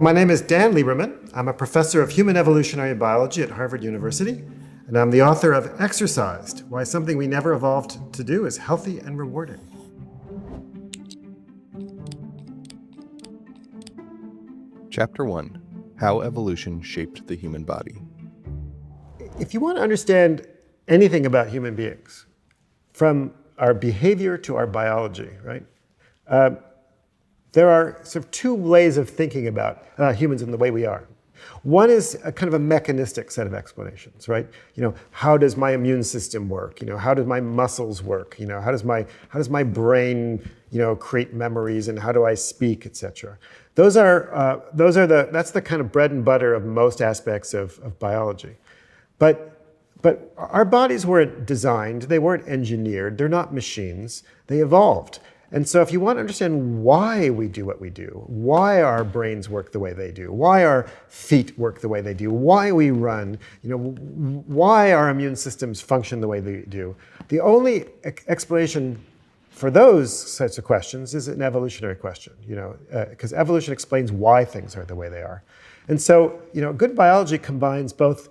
My name is Dan Lieberman. I'm a professor of human evolutionary biology at Harvard University, and I'm the author of Exercised, Why Something We Never Evolved to Do is Healthy and Rewarding. Chapter 1. How Evolution Shaped the Human Body. If you want to understand anything about human beings, from our behavior to our biology, right? There are sort of two ways of thinking about humans and the way we are. One is a kind of a mechanistic set of explanations, right? How does my immune system work? How do my muscles work? How does my brain, create memories, and how do I speak, etc. That's the kind of bread and butter of most aspects of biology. But our bodies weren't designed, they weren't engineered, they're not machines, they evolved. And so if you want to understand why we do what we do, why our brains work the way they do, why our feet work the way they do, why we run, why our immune systems function the way they do, the only explanation for those sorts of questions is an evolutionary question, because evolution explains why things are the way they are. And so, good biology combines both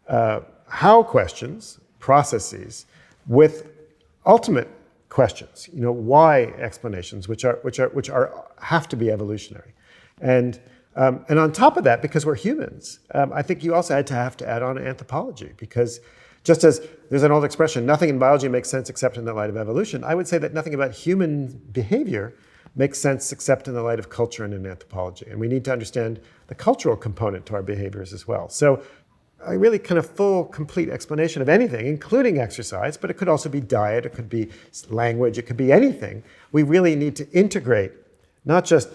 how questions, processes, with ultimate questions, why explanations, which have to be evolutionary, and on top of that, because we're humans, I think you also have to add on anthropology, because just as there's an old expression, nothing in biology makes sense except in the light of evolution, I would say that nothing about human behavior makes sense except in the light of culture and in anthropology, and we need to understand the cultural component to our behaviors as well. So a really kind of full, complete explanation of anything, including exercise, but it could also be diet, it could be language, it could be anything. We really need to integrate not just,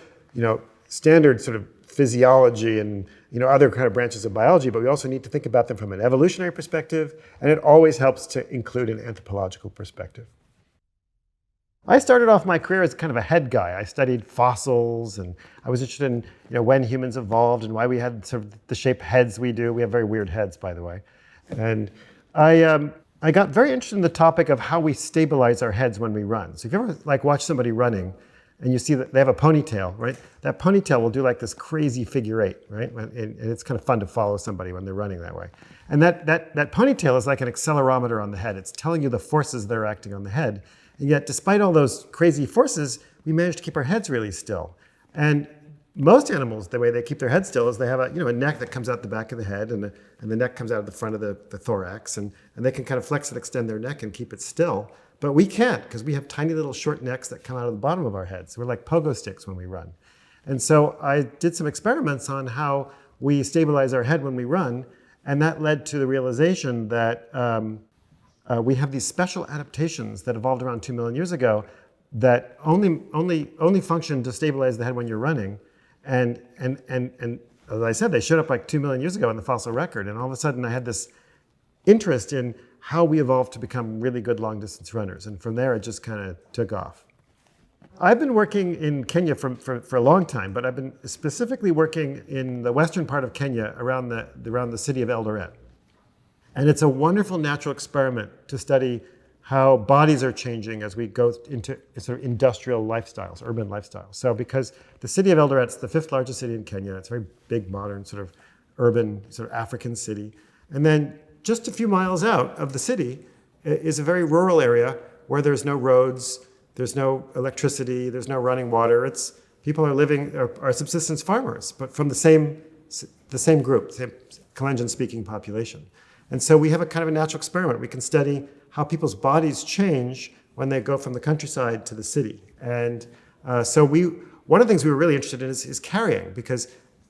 standard sort of physiology and, other kind of branches of biology, but we also need to think about them from an evolutionary perspective, and it always helps to include an anthropological perspective. I started off my career as kind of a head guy. I studied fossils, and I was interested in when humans evolved and why we had sort of the shape heads we do. We have very weird heads, by the way. And I got very interested in the topic of how we stabilize our heads when we run. So if you ever watch somebody running, and you see that they have a ponytail, right? That ponytail will do this crazy figure eight, right? And it's kind of fun to follow somebody when they're running that way. And that ponytail is like an accelerometer on the head. It's telling you the forces that are acting on the head. And yet, despite all those crazy forces, we manage to keep our heads really still. And most animals, the way they keep their heads still is they have a neck that comes out the back of the head, and the neck comes out of the front of the thorax, and they can kind of flex and extend their neck and keep it still. But we can't, because we have tiny little short necks that come out of the bottom of our heads. We're like pogo sticks when we run. And so I did some experiments on how we stabilize our head when we run, and that led to the realization that we have these special adaptations that evolved around 2 million years ago that only function to stabilize the head when you're running. And as I said, they showed up like 2 million years ago in the fossil record. And all of a sudden I had this interest in how we evolved to become really good long distance runners. And from there, it just kind of took off. I've been working in Kenya for a long time, but I've been specifically working in the western part of Kenya around the city of Eldoret. And it's a wonderful natural experiment to study how bodies are changing as we go into sort of industrial lifestyles, urban lifestyles. So because the city of Eldoret's the 5th largest city in Kenya, it's a very big, modern, sort of urban, sort of African city. And then just a few miles out of the city is a very rural area where there's no roads, there's no electricity, there's no running water. People are subsistence farmers, but from the same group, same Kalenjin-speaking population. And so we have a kind of a natural experiment. We can study how people's bodies change when they go from the countryside to the city. And so one of the things we were really interested in is carrying, because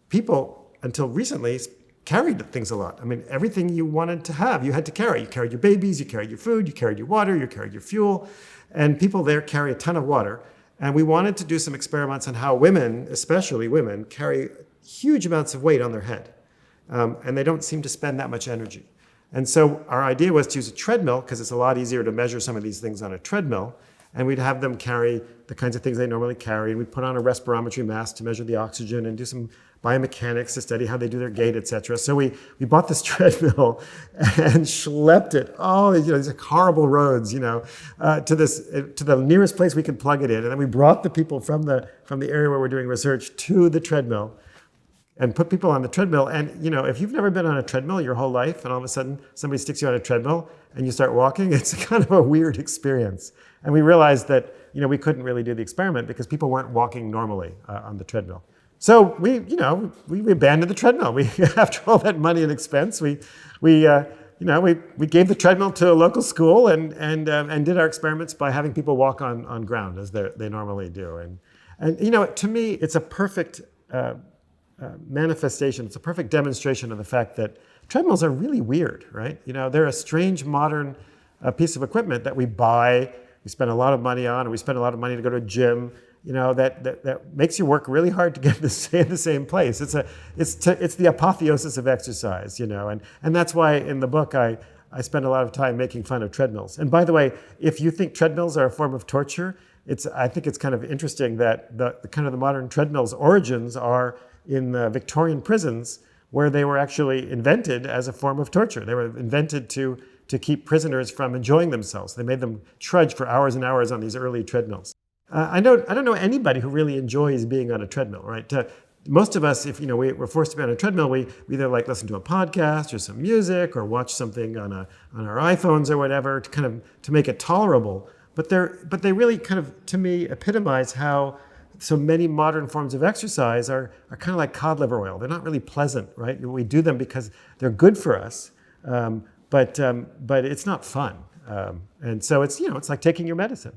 people, until recently, carried things a lot. I mean, everything you wanted to have, you had to carry. You carried your babies, you carried your food, you carried your water, you carried your fuel. And people there carry a ton of water. And we wanted to do some experiments on how women, especially women, carry huge amounts of weight on their head. And they don't seem to spend that much energy. And so our idea was to use a treadmill, because it's a lot easier to measure some of these things on a treadmill. And we'd have them carry the kinds of things they normally carry. And we'd put on a respirometry mask to measure the oxygen and do some biomechanics to study how they do their gait, et cetera. So we bought this treadmill and schlepped it all these horrible roads, to the nearest place we could plug it in. And then we brought the people from the area where we're doing research to the treadmill, and put people on the treadmill. And if you've never been on a treadmill your whole life, and all of a sudden somebody sticks you on a treadmill and you start walking, it's kind of a weird experience. And we realized that we couldn't really do the experiment because people weren't walking normally on the treadmill. So we abandoned the treadmill. We, after all that money and expense, we gave the treadmill to a local school and did our experiments by having people walk on ground as they normally do. And to me, it's a perfect manifestation. It's a perfect demonstration of the fact that treadmills are really weird, right? They're a strange modern piece of equipment that we buy, we spend a lot of money on, or we spend a lot of money to go to a gym. That makes you work really hard to get to stay in the same place. It's the apotheosis of exercise, and that's why in the book I spend a lot of time making fun of treadmills. And by the way, if you think treadmills are a form of torture, I think it's kind of interesting that the modern treadmill's origins are in the Victorian prisons, where they were actually invented as a form of torture. They were invented to keep prisoners from enjoying themselves. They made them trudge for hours and hours on these early treadmills. I don't know anybody who really enjoys being on a treadmill, right? Most of us, if we're forced to be on a treadmill, we either listen to a podcast or some music or watch something on our iPhones or whatever to make it tolerable. But they really to me epitomize how so many modern forms of exercise are kind of like cod liver oil. They're not really pleasant, right? We do them because they're good for us, but it's not fun. And so it's like taking your medicine.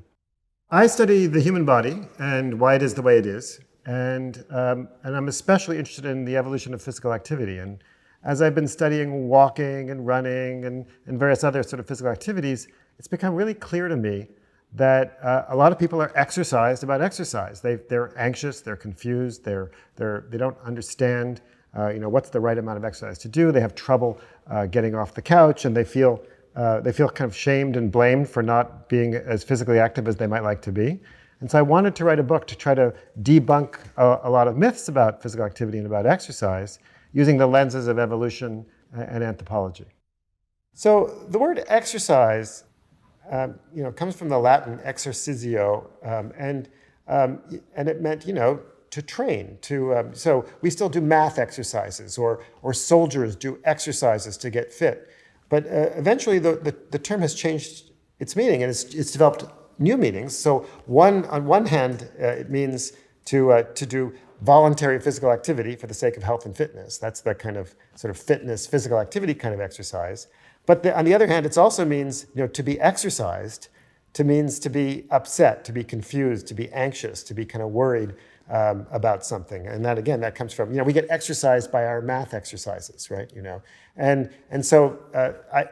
I study the human body and why it is the way it is, and I'm especially interested in the evolution of physical activity. And as I've been studying walking and running and various other sort of physical activities, it's become really clear to me that a lot of people are exercised about exercise. They're anxious, they're confused, they don't understand what's the right amount of exercise to do. They have trouble getting off the couch, and they feel kind of shamed and blamed for not being as physically active as they might like to be. And so I wanted to write a book to try to debunk a lot of myths about physical activity and about exercise using the lenses of evolution and anthropology. So the word exercise comes from the Latin exercitio, and it meant to train. So we still do math exercises, or soldiers do exercises to get fit. But eventually, the term has changed its meaning, and it's developed new meanings. So on one hand, it means to do voluntary physical activity for the sake of health and fitness. That's the kind of sort of fitness, physical activity kind of exercise. But on the other hand, it also means to be exercised, means to be upset, to be confused, to be anxious, to be kind of worried about something. And that comes from, we get exercised by our math exercises, right? And so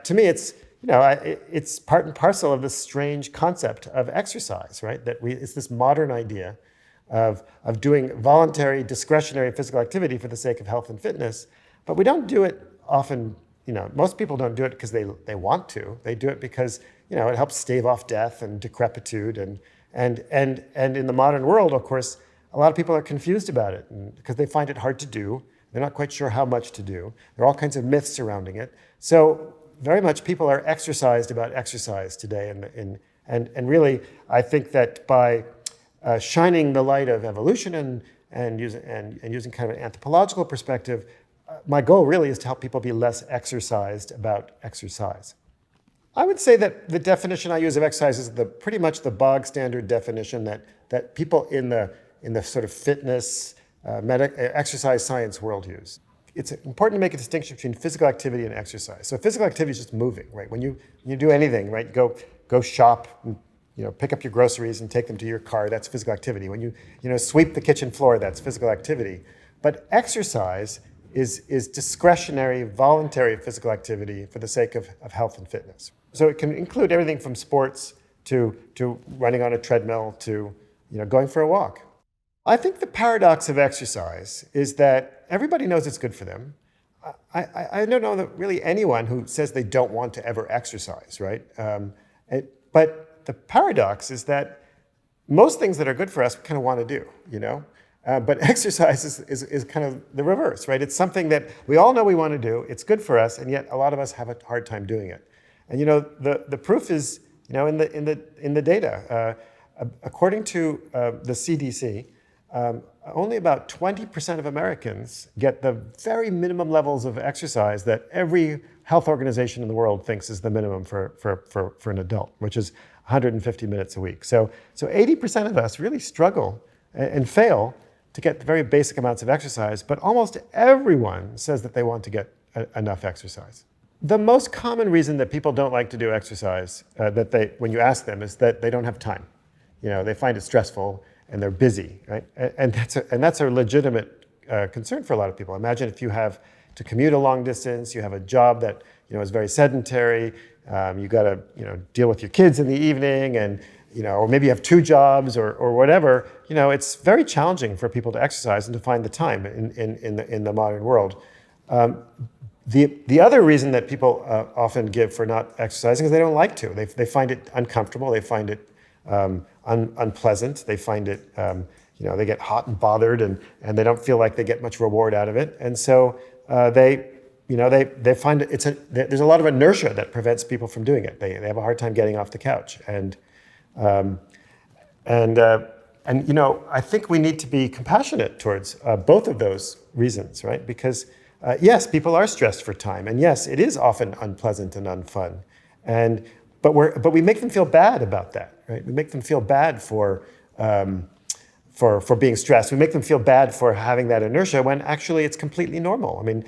to me, it's part and parcel of this strange concept of exercise, right? It's this modern idea of doing voluntary, discretionary physical activity for the sake of health and fitness, but we don't do it often. Most people don't do it because they want to. They do it because it helps stave off death and decrepitude, and in the modern world, of course, a lot of people are confused about it because they find it hard to do. They're not quite sure how much to do. There are all kinds of myths surrounding it. So very much people are exercised about exercise today. And really, I think that by shining the light of evolution and using kind of an anthropological perspective, my goal really is to help people be less exercised about exercise. I would say that the definition I use of exercise is pretty much the bog standard definition that people in the sort of fitness, exercise science world use. It's important to make a distinction between physical activity and exercise. So physical activity is just moving, right? When you do anything, right? Go shop, pick up your groceries and take them to your car. That's physical activity. When you sweep the kitchen floor, that's physical activity. But exercise is discretionary, voluntary physical activity for the sake of health and fitness. So it can include everything from sports to running on a treadmill to going for a walk. I think the paradox of exercise is that everybody knows it's good for them. I don't know that really anyone who says they don't want to ever exercise, right? But the paradox is that most things that are good for us we kind of want to do, But exercise is kind of the reverse, right? It's something that we all know we want to do. It's good for us, and yet a lot of us have a hard time doing it. And the proof is in the data. According to the CDC, only about 20% of Americans get the very minimum levels of exercise that every health organization in the world thinks is the minimum for an adult, which is 150 minutes a week. So 80% of us really struggle and fail to get the very basic amounts of exercise, but almost everyone says that they want to get enough exercise. The most common reason that people don't like to do exercise, when you ask them, is that they don't have time. They find it stressful and they're busy, right? And that's a legitimate concern for a lot of people. Imagine if you have to commute a long distance, you have a job that is very sedentary, you got to deal with your kids in the evening, and or maybe you have two jobs or whatever. It's very challenging for people to exercise and to find the time in the modern world. The other reason that people often give for not exercising is they don't like to. They find it uncomfortable. They find it unpleasant. They find it, they get hot and bothered, and they don't feel like they get much reward out of it. And so they find there's a lot of inertia that prevents people from doing it. They have a hard time getting off the couch. And I think we need to be compassionate towards both of those reasons, right? Because yes, people are stressed for time, and yes, it is often unpleasant and unfun, but we make them feel bad about that, right? We make them feel bad for being stressed. We make them feel bad for having that inertia when actually it's completely normal. I mean,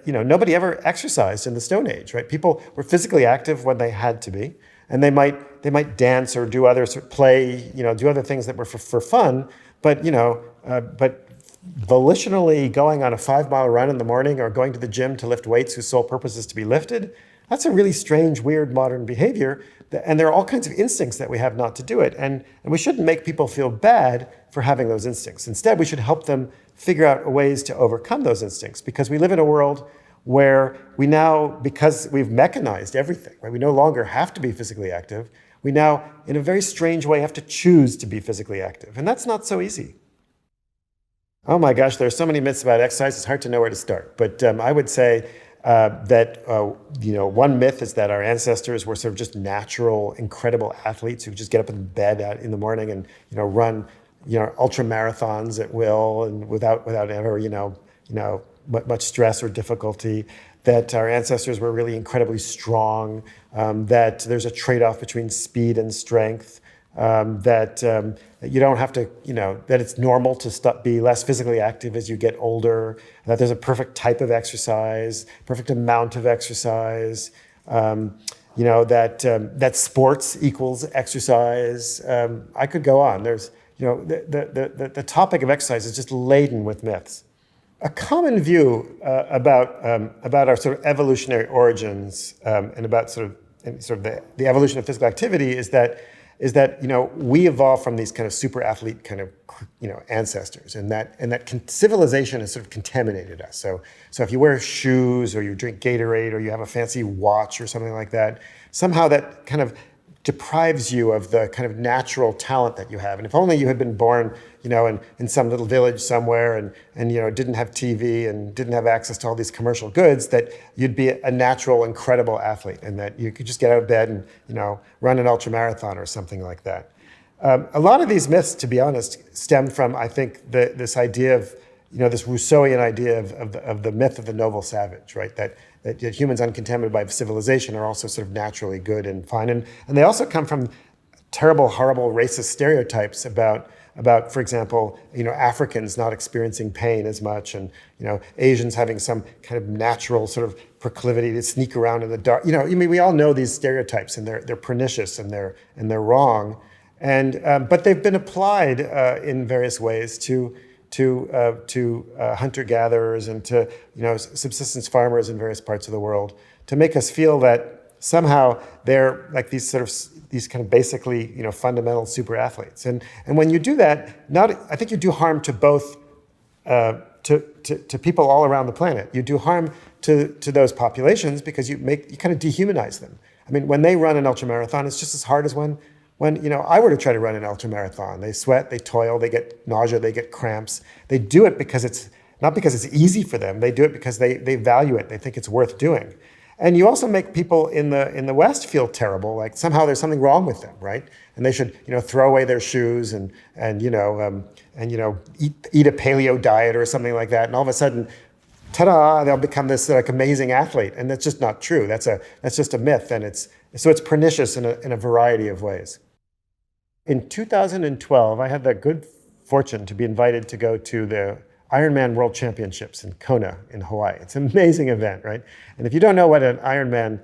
nobody ever exercised in the Stone Age, right? People were physically active when they had to be, and they might dance or do other play, do other things that were for fun, but volitionally going on a 5-mile run in the morning or going to the gym to lift weights whose sole purpose is to be lifted, that's a really strange, weird modern behavior. And there are all kinds of instincts that we have not to do it. And we shouldn't make people feel bad for having those instincts. Instead, we should help them figure out ways to overcome those instincts, because we live in a world where we now, because we've mechanized everything, right? We no longer have to be physically active. We now, in a very strange way, have to choose to be physically active. And that's not so easy. Oh my gosh, there are so many myths about exercise, it's hard to know where to start. But I would say that one myth is that our ancestors were sort of just natural, incredible athletes who just get up in bed in the morning and run ultra marathons at will and without ever much stress or difficulty. That our ancestors were really incredibly strong. That there's a trade-off between speed and strength. That you don't have to, that it's normal to be less physically active as you get older, that there's a perfect type of exercise, perfect amount of exercise, that sports equals exercise. I could go on. There's, the topic of exercise is just laden with myths. A common view about our sort of evolutionary origins and about sort of the evolution of physical activity is that we evolved from these kind of super athlete kind of ancestors, and that civilization has sort of contaminated us. So if you wear shoes or you drink Gatorade or you have a fancy watch or something like that, somehow that kind of deprives you of the kind of natural talent that you have. And if only you had been born, in some little village somewhere and didn't have TV and didn't have access to all these commercial goods, that you'd be a natural, incredible athlete, and that you could just get out of bed and, run an ultramarathon or something like that. A lot of these myths, to be honest, stem from, I think, this idea of, this Rousseauian idea of the myth of the noble savage, right? That humans uncontaminated by civilization are also sort of naturally good and fine. And they also come from terrible, horrible racist stereotypes about, for example, Africans not experiencing pain as much, and Asians having some kind of natural sort of proclivity to sneak around in the dark. We all know these stereotypes, and they're pernicious and they're wrong, but they've been applied in various ways to hunter-gatherers and to subsistence farmers in various parts of the world, to make us feel that somehow they're like these kind of basically fundamental super athletes. And when you do that, I think you do harm to both to people all around the planet. You do harm to those populations because you kind of dehumanize them. I mean, when they run an ultramarathon, it's just as hard as when I were to try to run an ultramarathon. They sweat, they toil, they get nausea, they get cramps. They do it because it's not because it's easy for them. They do it because they value it. They think it's worth doing. And you also make people in the West feel terrible, like somehow there's something wrong with them, right? And they should throw away their shoes and and eat a paleo diet or something like that, and all of a sudden, ta-da, they'll become this like amazing athlete, and that's just not true. That's just a myth, and it's pernicious in a variety of ways. In 2012, I had the good fortune to be invited to go to the Ironman World Championships in Kona in Hawaii. It's an amazing event, right? And if you don't know what an Ironman,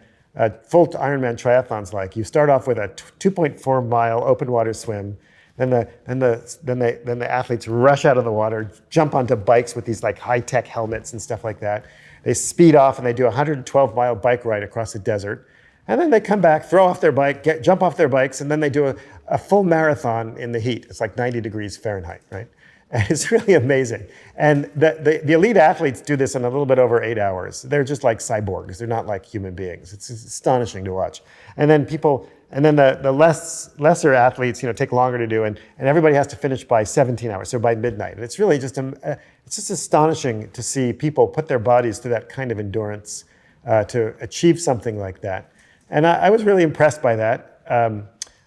full Ironman triathlon's like, you start off with a 2.4 mile open water swim. Then the athletes rush out of the water, jump onto bikes with these like high-tech helmets and stuff like that. They speed off and they do a 112-mile bike ride across the desert. And then they come back, throw off their bike, jump off their bikes, and then they do a full marathon in the heat. It's like 90 degrees Fahrenheit, right? And it's really amazing. And the elite athletes do this in a little bit over 8 hours. They're just like cyborgs. They're not like human beings. It's astonishing to watch. And then the lesser athletes, take longer to do, and everybody has to finish by 17 hours, so by midnight. And it's really just astonishing to see people put their bodies through that kind of endurance to achieve something like that. And I was really impressed by that.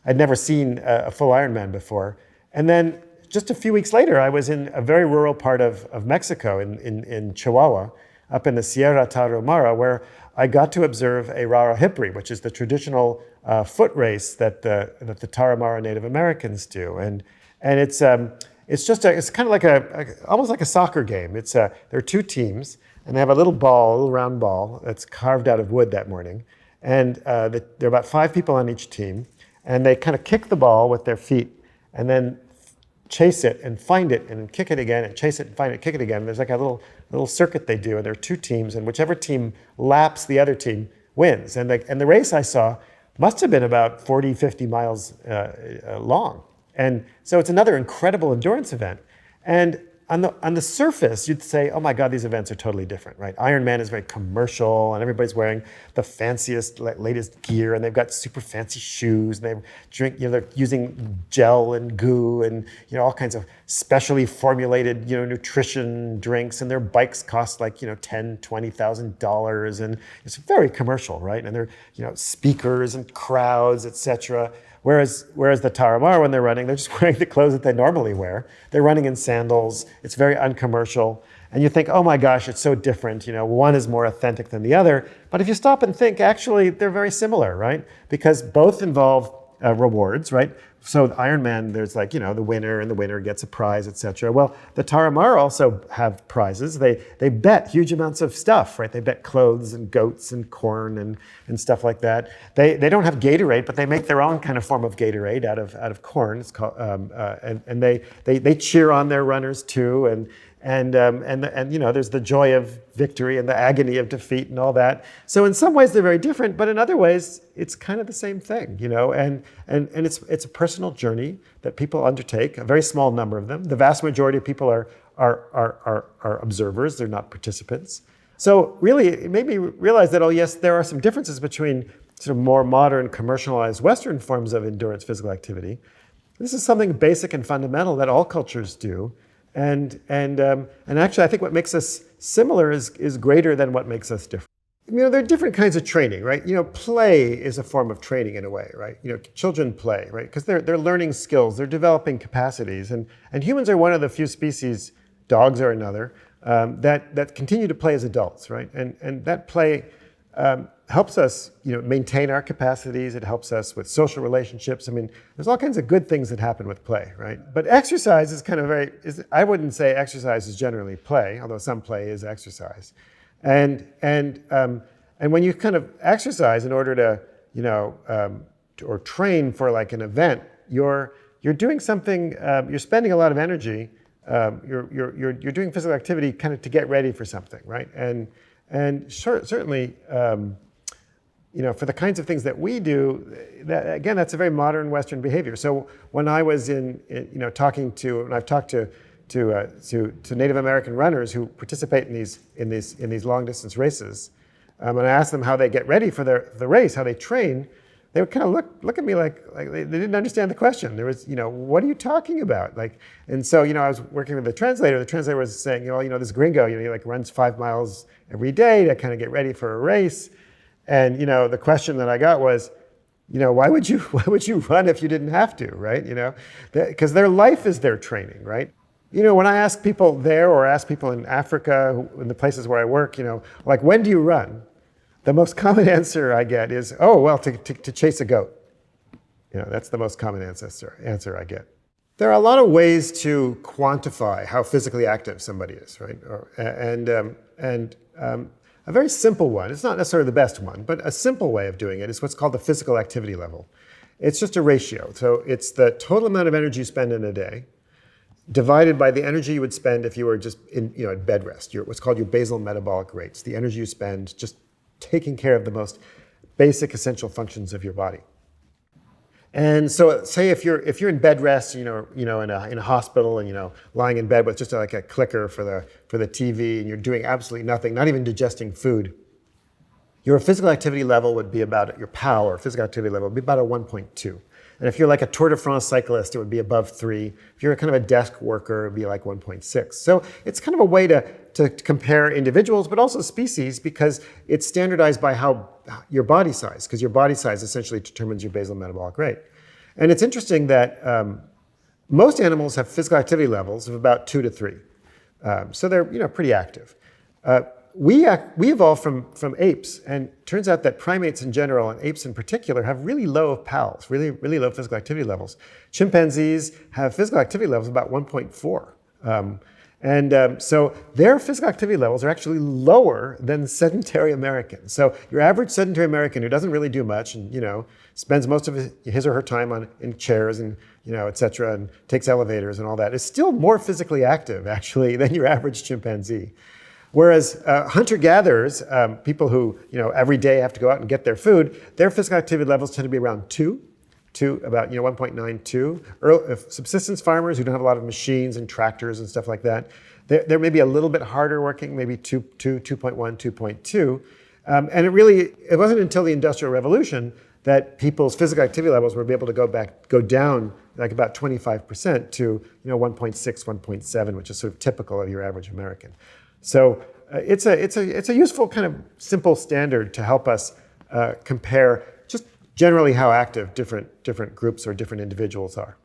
I'd never seen a full Ironman before. And then just a few weeks later, I was in a very rural part of Mexico, in Chihuahua, up in the Sierra Tarahumara, where I got to observe a Rara Hipri, which is the traditional foot race that the Tarahumara Native Americans do. And it's kind of like almost like a soccer game. There are two teams, and they have a little round ball that's carved out of wood that morning. And there are about 5 people on each team, and they kind of kick the ball with their feet, and then chase it and find it and kick it again and chase it and find it, kick it again. There's like a little circuit they do, and there are 2 teams, and whichever team laps the other team wins. And the race I saw must have been about 40, 50 miles long. And so it's another incredible endurance event. And on the surface, you'd say, oh my God, these events are totally different, right? Ironman is very commercial, and everybody's wearing the fanciest, latest gear, and they've got super fancy shoes, and they're using gel and goo and all kinds of specially formulated nutrition drinks, and their bikes cost like $10,000, $20,000, and it's very commercial, right? And they're speakers and crowds, etc. Whereas the Tarahumara, when they're running, they're just wearing the clothes that they normally wear. They're running in sandals. It's very uncommercial. And you think, oh my gosh, it's so different. One is more authentic than the other. But if you stop and think, actually, they're very similar, right? Because both involve rewards, right? So the Ironman, there's like, the winner, and the winner gets a prize, etc. Well, the Tarahumara also have prizes. They bet huge amounts of stuff, right? They bet clothes and goats and corn and stuff like that. They don't have Gatorade, but they make their own kind of form of Gatorade out of corn. It's called, and they cheer on their runners too, and there's the joy of victory and the agony of defeat and all that. So in some ways they're very different, but in other ways it's kind of the same thing, and it's a personal journey that people undertake. A very small number of them. The vast majority of people are observers. They're not participants. So really, it made me realize that, oh yes, there are some differences between sort of more modern, commercialized Western forms of endurance physical activity. This is something basic and fundamental that all cultures do. And actually, I think what makes us similar is greater than what makes us different. There are different kinds of training, right? Play is a form of training in a way, right? Children play, right? Because they're learning skills, they're developing capacities, and humans are one of the few species, dogs are another, that continue to play as adults, right? And that play helps us, maintain our capacities. It helps us with social relationships. There's all kinds of good things that happen with play, right? But exercise is kind of I wouldn't say exercise is generally play, although some play is exercise. And when you kind of exercise in order to, or train for like an event, you're doing something. You're spending a lot of energy. You're doing physical activity kind of to get ready for something, right? And certainly, for the kinds of things that we do, that's a very modern Western behavior. So when I was when I've talked to Native American runners who participate in these long distance races, and I asked them how they get ready for the race, how they train, they would kind of look at me like they didn't understand the question. There was, what are you talking about? And so, I was working with the translator. The translator was saying, this gringo, he runs 5 miles every day to kind of get ready for a race. And, the question that I got was, why would you run if you didn't have to, right? Because their life is their training, right? When I ask people there or ask people in Africa, in the places where I work, like, when do you run? The most common answer I get is, oh, well, to chase a goat. That's the most common answer I get. There are a lot of ways to quantify how physically active somebody is, right? And a very simple one, it's not necessarily the best one, but a simple way of doing it is what's called the physical activity level. It's just a ratio. So it's the total amount of energy you spend in a day divided by the energy you would spend if you were just at bed rest, what's called your basal metabolic rates, the energy you spend just taking care of the most basic essential functions of your body. And so, say if you're in bed rest, in a hospital, and lying in bed with just like a clicker for the TV, and you're doing absolutely nothing, not even digesting food, your physical activity level would be about your POW, or physical activity level, would be about a 1.2. And if you're like a Tour de France cyclist, it would be above 3. If you're kind of a desk worker, it would be like 1.6. So it's kind of a way to compare individuals, but also species, because it's standardized by your body size, because your body size essentially determines your basal metabolic rate. And it's interesting that most animals have physical activity levels of about 2 to 3. So they're pretty active. We evolved from apes, and it turns out that primates in general, and apes in particular, have really low PALs, really, really low physical activity levels. Chimpanzees have physical activity levels about 1.4. So their physical activity levels are actually lower than sedentary Americans. So your average sedentary American who doesn't really do much and spends most of his or her time in chairs and et cetera, and takes elevators and all that, is still more physically active actually than your average chimpanzee. Whereas hunter-gatherers, people who every day have to go out and get their food, their physical activity levels tend to be around 2 to about 1.92. Subsistence farmers who don't have a lot of machines and tractors and stuff like that, they're maybe a little bit harder working, maybe 2.1, 2.2. And it wasn't until the Industrial Revolution that people's physical activity levels were able to go down like about 25% to 1.6, 1.7, which is sort of typical of your average American. So it's a useful kind of simple standard to help us compare just generally how active different groups or different individuals are.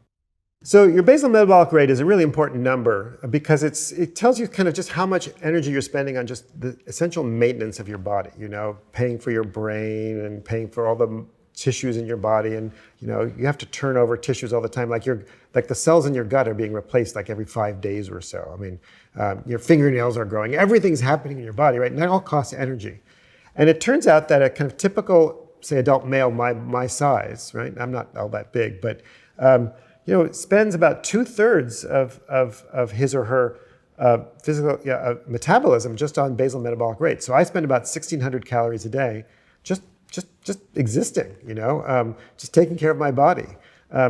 So your basal metabolic rate is a really important number because it tells you kind of just how much energy you're spending on just the essential maintenance of your body, paying for your brain and paying for all the tissues in your body, and you have to turn over tissues all the time, like the cells in your gut are being replaced like every 5 days or so. I mean, your fingernails are growing, everything's happening in your body, right? And that all costs energy. And it turns out that a kind of typical, say, adult male my size, right? I'm not all that big, but spends about 2/3 of his or her physical metabolism just on basal metabolic rate. So I spend about 1,600 calories a day just existing, just taking care of my body.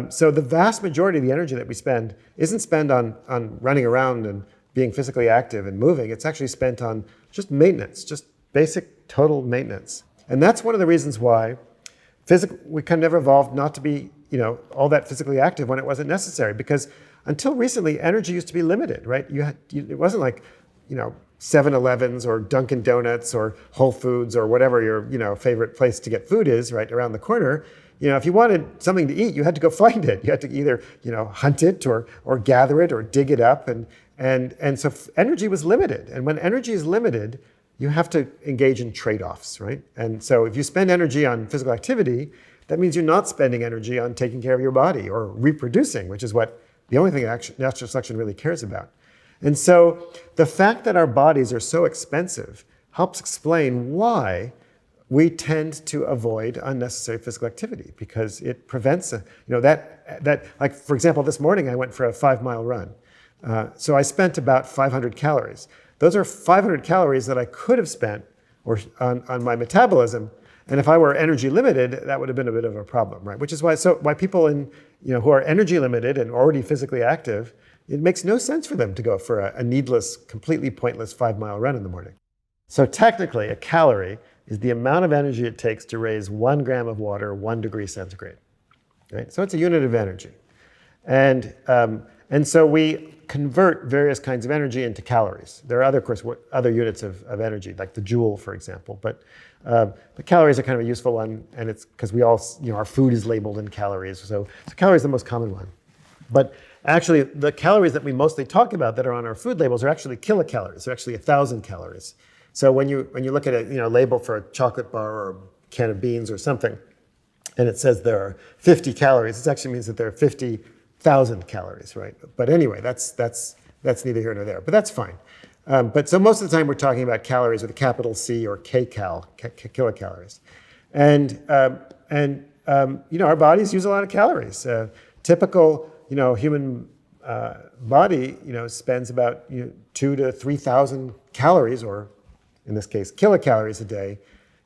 So the vast majority of the energy that we spend isn't spent on running around and being physically active and moving. It's actually spent on just maintenance, just basic total maintenance. And that's one of the reasons why we kind of never evolved not to be all that physically active when it wasn't necessary, because until recently, energy used to be limited, right? It wasn't like 7-Elevens or Dunkin' Donuts or Whole Foods or whatever your favorite place to get food is right around the corner. If you wanted something to eat, you had to go find it. You had to either hunt it or gather it or dig it up, and so energy was limited. And when energy is limited, you have to engage in trade-offs, right? And so if you spend energy on physical activity, that means you're not spending energy on taking care of your body or reproducing, which is what the only thing natural selection really cares about. And so the fact that our bodies are so expensive helps explain why we tend to avoid unnecessary physical activity, because it prevents that like, for example, this morning I went for a 5-mile run. So I spent about 500 calories. Those are 500 calories that I could have spent on my metabolism. And if I were energy limited, that would have been a bit of a problem, right? Which is why people who are energy limited and already physically active, it makes no sense for them to go for a needless, completely pointless 5-mile run in the morning. So technically, a calorie is the amount of energy it takes to raise 1 gram of water 1 degree centigrade, right? So it's a unit of energy. And so we convert various kinds of energy into calories. There are other units of energy, like the joule, for example. But calories are kind of a useful one, and it's because we all, our food is labeled in calories. So calories is the most common one. But Actually, the calories that we mostly talk about that are on our food labels are actually kilocalories. They're actually 1,000 calories. So when you look at a label for a chocolate bar or a can of beans or something, and it says there are 50 calories, it actually means that there are 50,000 calories, right? But anyway, that's neither here nor there, but that's fine. But so most of the time we're talking about calories with a capital C or kilocalories. And our bodies use a lot of calories. Typical, human body, spends about 2,000 to 3,000 calories, or in this case, kilocalories a day,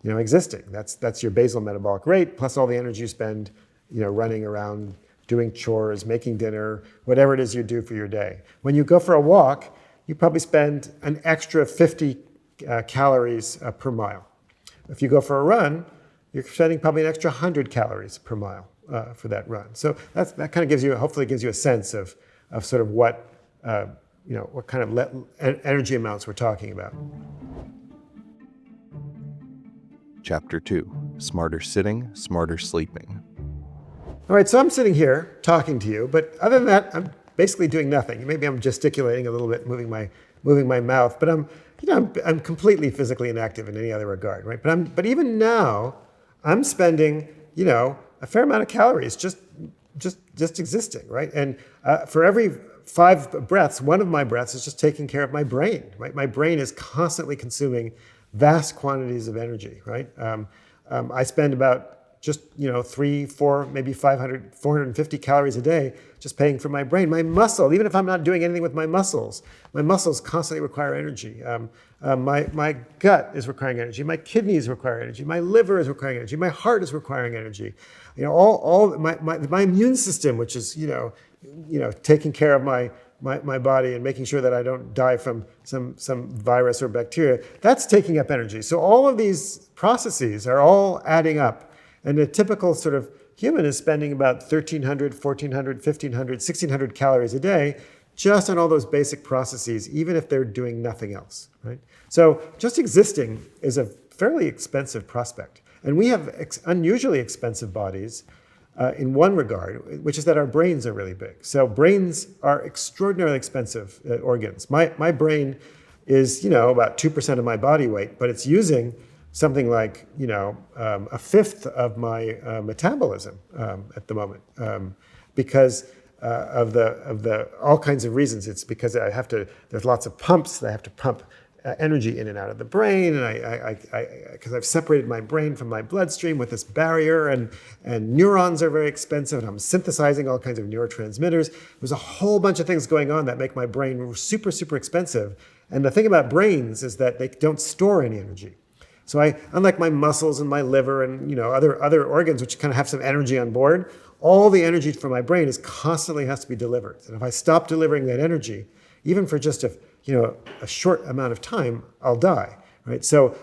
existing. That's your basal metabolic rate plus all the energy you spend, running around, doing chores, making dinner, whatever it is you do for your day. When you go for a walk, you probably spend an extra 50 calories per mile. If you go for a run, you're spending probably an extra 100 calories per mile for that run. So that kind of hopefully gives you a sense of sort of what kind of energy amounts we're talking about. Chapter 2, Smarter Sitting, Smarter Sleeping. All right, so I'm sitting here talking to you, but other than that, I'm basically doing nothing. Maybe I'm gesticulating a little bit, moving my mouth, but I'm completely physically inactive in any other regard, right? But even now, I'm spending, a fair amount of calories just existing, right? And for every 5 breaths, one of my breaths is just taking care of my brain, right? My brain is constantly consuming vast quantities of energy, right? I spend about just 3, 4, maybe 500, 450 calories a day just paying for my brain. My muscle, even if I'm not doing anything with my muscles constantly require energy. My gut is requiring energy. My kidneys require energy. My liver is requiring energy. My heart is requiring energy. All my immune system, which is taking care of my body and making sure that I don't die from some virus or bacteria, that's taking up energy. So all of these processes are all adding up. And a typical sort of human is spending about 1,300, 1,400, 1,500, 1,600 calories a day just on all those basic processes, even if they're doing nothing else, right? So just existing is a fairly expensive prospect. And we have unusually expensive bodies in one regard, which is that our brains are really big. So brains are extraordinarily expensive organs. My brain is, about 2% of my body weight, but it's using something like, a fifth of my metabolism at the moment, because of the all kinds of reasons. It's because there's lots of pumps that I have to pump energy in and out of the brain, and because I've separated my brain from my bloodstream with this barrier, and neurons are very expensive, and I'm synthesizing all kinds of neurotransmitters. There's a whole bunch of things going on that make my brain super, super expensive. And the thing about brains is that they don't store any energy. So unlike my muscles and my liver and other organs which kind of have some energy on board, all the energy from my brain constantly has to be delivered. And if I stop delivering that energy, even for just a short amount of time, I'll die, right? So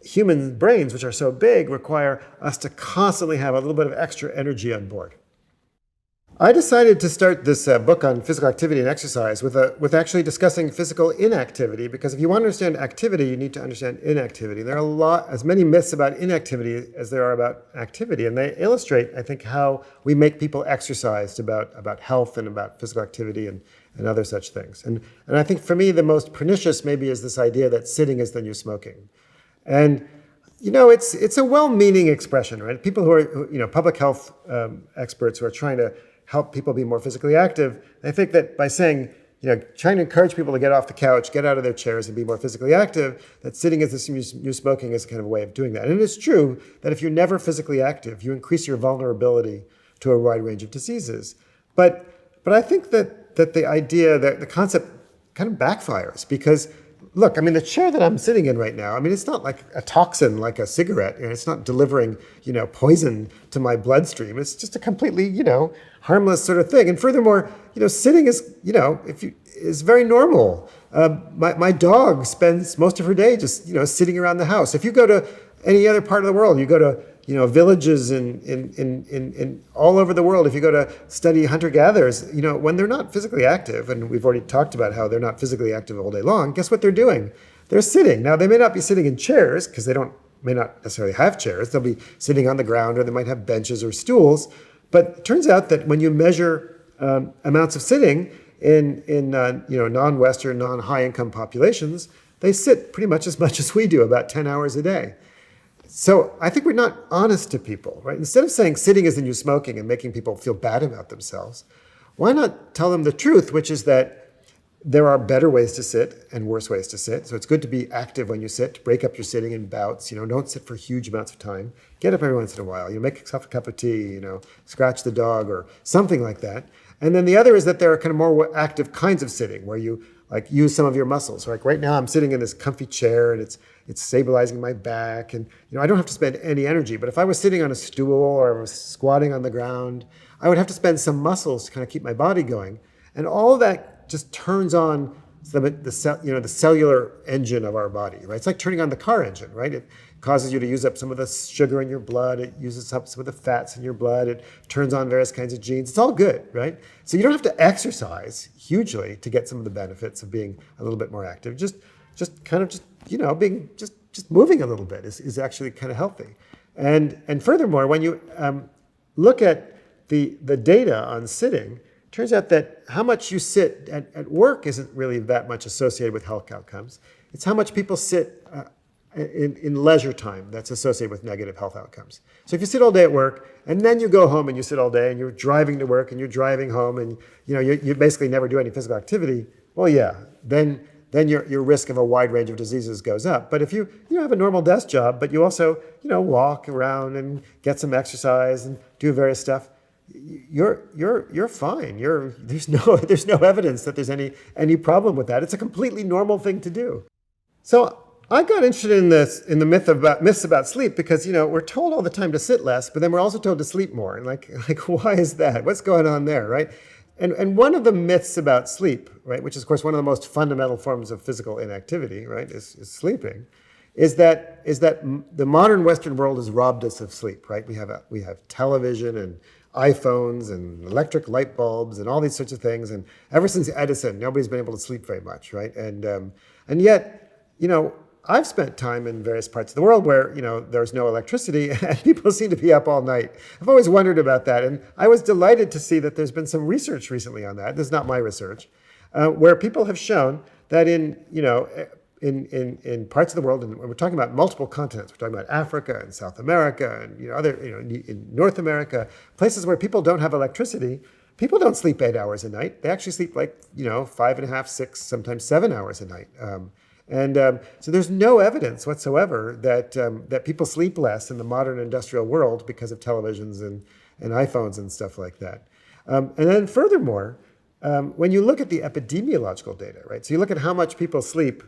human brains, which are so big, require us to constantly have a little bit of extra energy on board. I decided to start this book on physical activity and exercise with actually discussing physical inactivity, because if you want to understand activity, you need to understand inactivity. There are as many myths about inactivity as there are about activity, and they illustrate, I think, how we make people exercised about health and about physical activity and other such things. And I think for me, the most pernicious maybe is this idea that sitting is the new smoking. And it's a well-meaning expression, right? People who are public health experts who are trying to help people be more physically active, they think that by saying, trying to encourage people to get off the couch, get out of their chairs and be more physically active, that sitting is the new smoking is kind of a way of doing that. And it is true that if you're never physically active, you increase your vulnerability to a wide range of diseases. But I think that the idea, that the concept kind of backfires, because look, the chair that I'm sitting in right now, it's not like a toxin like a cigarette. It's not delivering, poison to my bloodstream. It's just a completely, harmless sort of thing. And furthermore, sitting is, is very normal. My dog spends most of her day just, sitting around the house. If you go to any other part of the world, you go to, villages in all over the world, if you go to study hunter-gatherers, when they're not physically active, and we've already talked about how they're not physically active all day long, guess what they're doing? They're sitting. Now, they may not be sitting in chairs, because they may not necessarily have chairs. They'll be sitting on the ground, or they might have benches or stools. But it turns out that when you measure amounts of sitting in non-Western, non-high-income populations, they sit pretty much as we do, about 10 hours a day. So I think we're not honest to people, right? Instead of saying sitting is the new smoking and making people feel bad about themselves, why not tell them the truth, which is that there are better ways to sit and worse ways to sit. So it's good to be active when you sit, to break up your sitting in bouts. Don't sit for huge amounts of time. Get up every once in a while. Make yourself a cup of tea, scratch the dog or something like that. And then the other is that there are kind of more active kinds of sitting where you like use some of your muscles. Like right now I'm sitting in this comfy chair and it's stabilizing my back. And I don't have to spend any energy. But if I was sitting on a stool or I was squatting on the ground, I would have to spend some muscles to kind of keep my body going. And all of that just turns on the cellular engine of our body, right? It's like turning on the car engine, right? It causes you to use up some of the sugar in your blood. It uses up some of the fats in your blood. It turns on various kinds of genes. It's all good, right? So you don't have to exercise hugely to get some of the benefits of being a little bit more active. Just being moving a little bit is actually kind of healthy. And furthermore, when you look at the data on sitting, turns out that how much you sit at work isn't really that much associated with health outcomes. It's how much people sit in leisure time that's associated with negative health outcomes. So if you sit all day at work and then you go home and you sit all day and you're driving to work and you're driving home and you basically never do any physical activity, well, yeah, then your risk of a wide range of diseases goes up. But if you have a normal desk job, but you also walk around and get some exercise and do various stuff, you're fine. There's no evidence that there's any problem with that. It's a completely normal thing to do. So I got interested in the myths about sleep because we're told all the time to sit less, but then we're also told to sleep more. And like why is that? What's going on there, right? And one of the myths about sleep, right, which is of course one of the most fundamental forms of physical inactivity, right, is sleeping, is that the modern Western world has robbed us of sleep, right? We have television and iPhones and electric light bulbs and all these sorts of things. And ever since Edison, nobody's been able to sleep very much, right? And yet, I've spent time in various parts of the world where, there's no electricity and people seem to be up all night. I've always wondered about that. And I was delighted to see that there's been some research recently on that. This is not my research, where people have shown that in parts of the world, and we're talking about multiple continents, we're talking about Africa and South America and in North America, places where people don't have electricity, people don't sleep 8 hours a night. They actually sleep 5.5, 6, sometimes 7 hours a night. So there's no evidence whatsoever that people sleep less in the modern industrial world because of televisions and iPhones and stuff like that. And then furthermore, when you look at the epidemiological data, right? So you look at how much people sleep.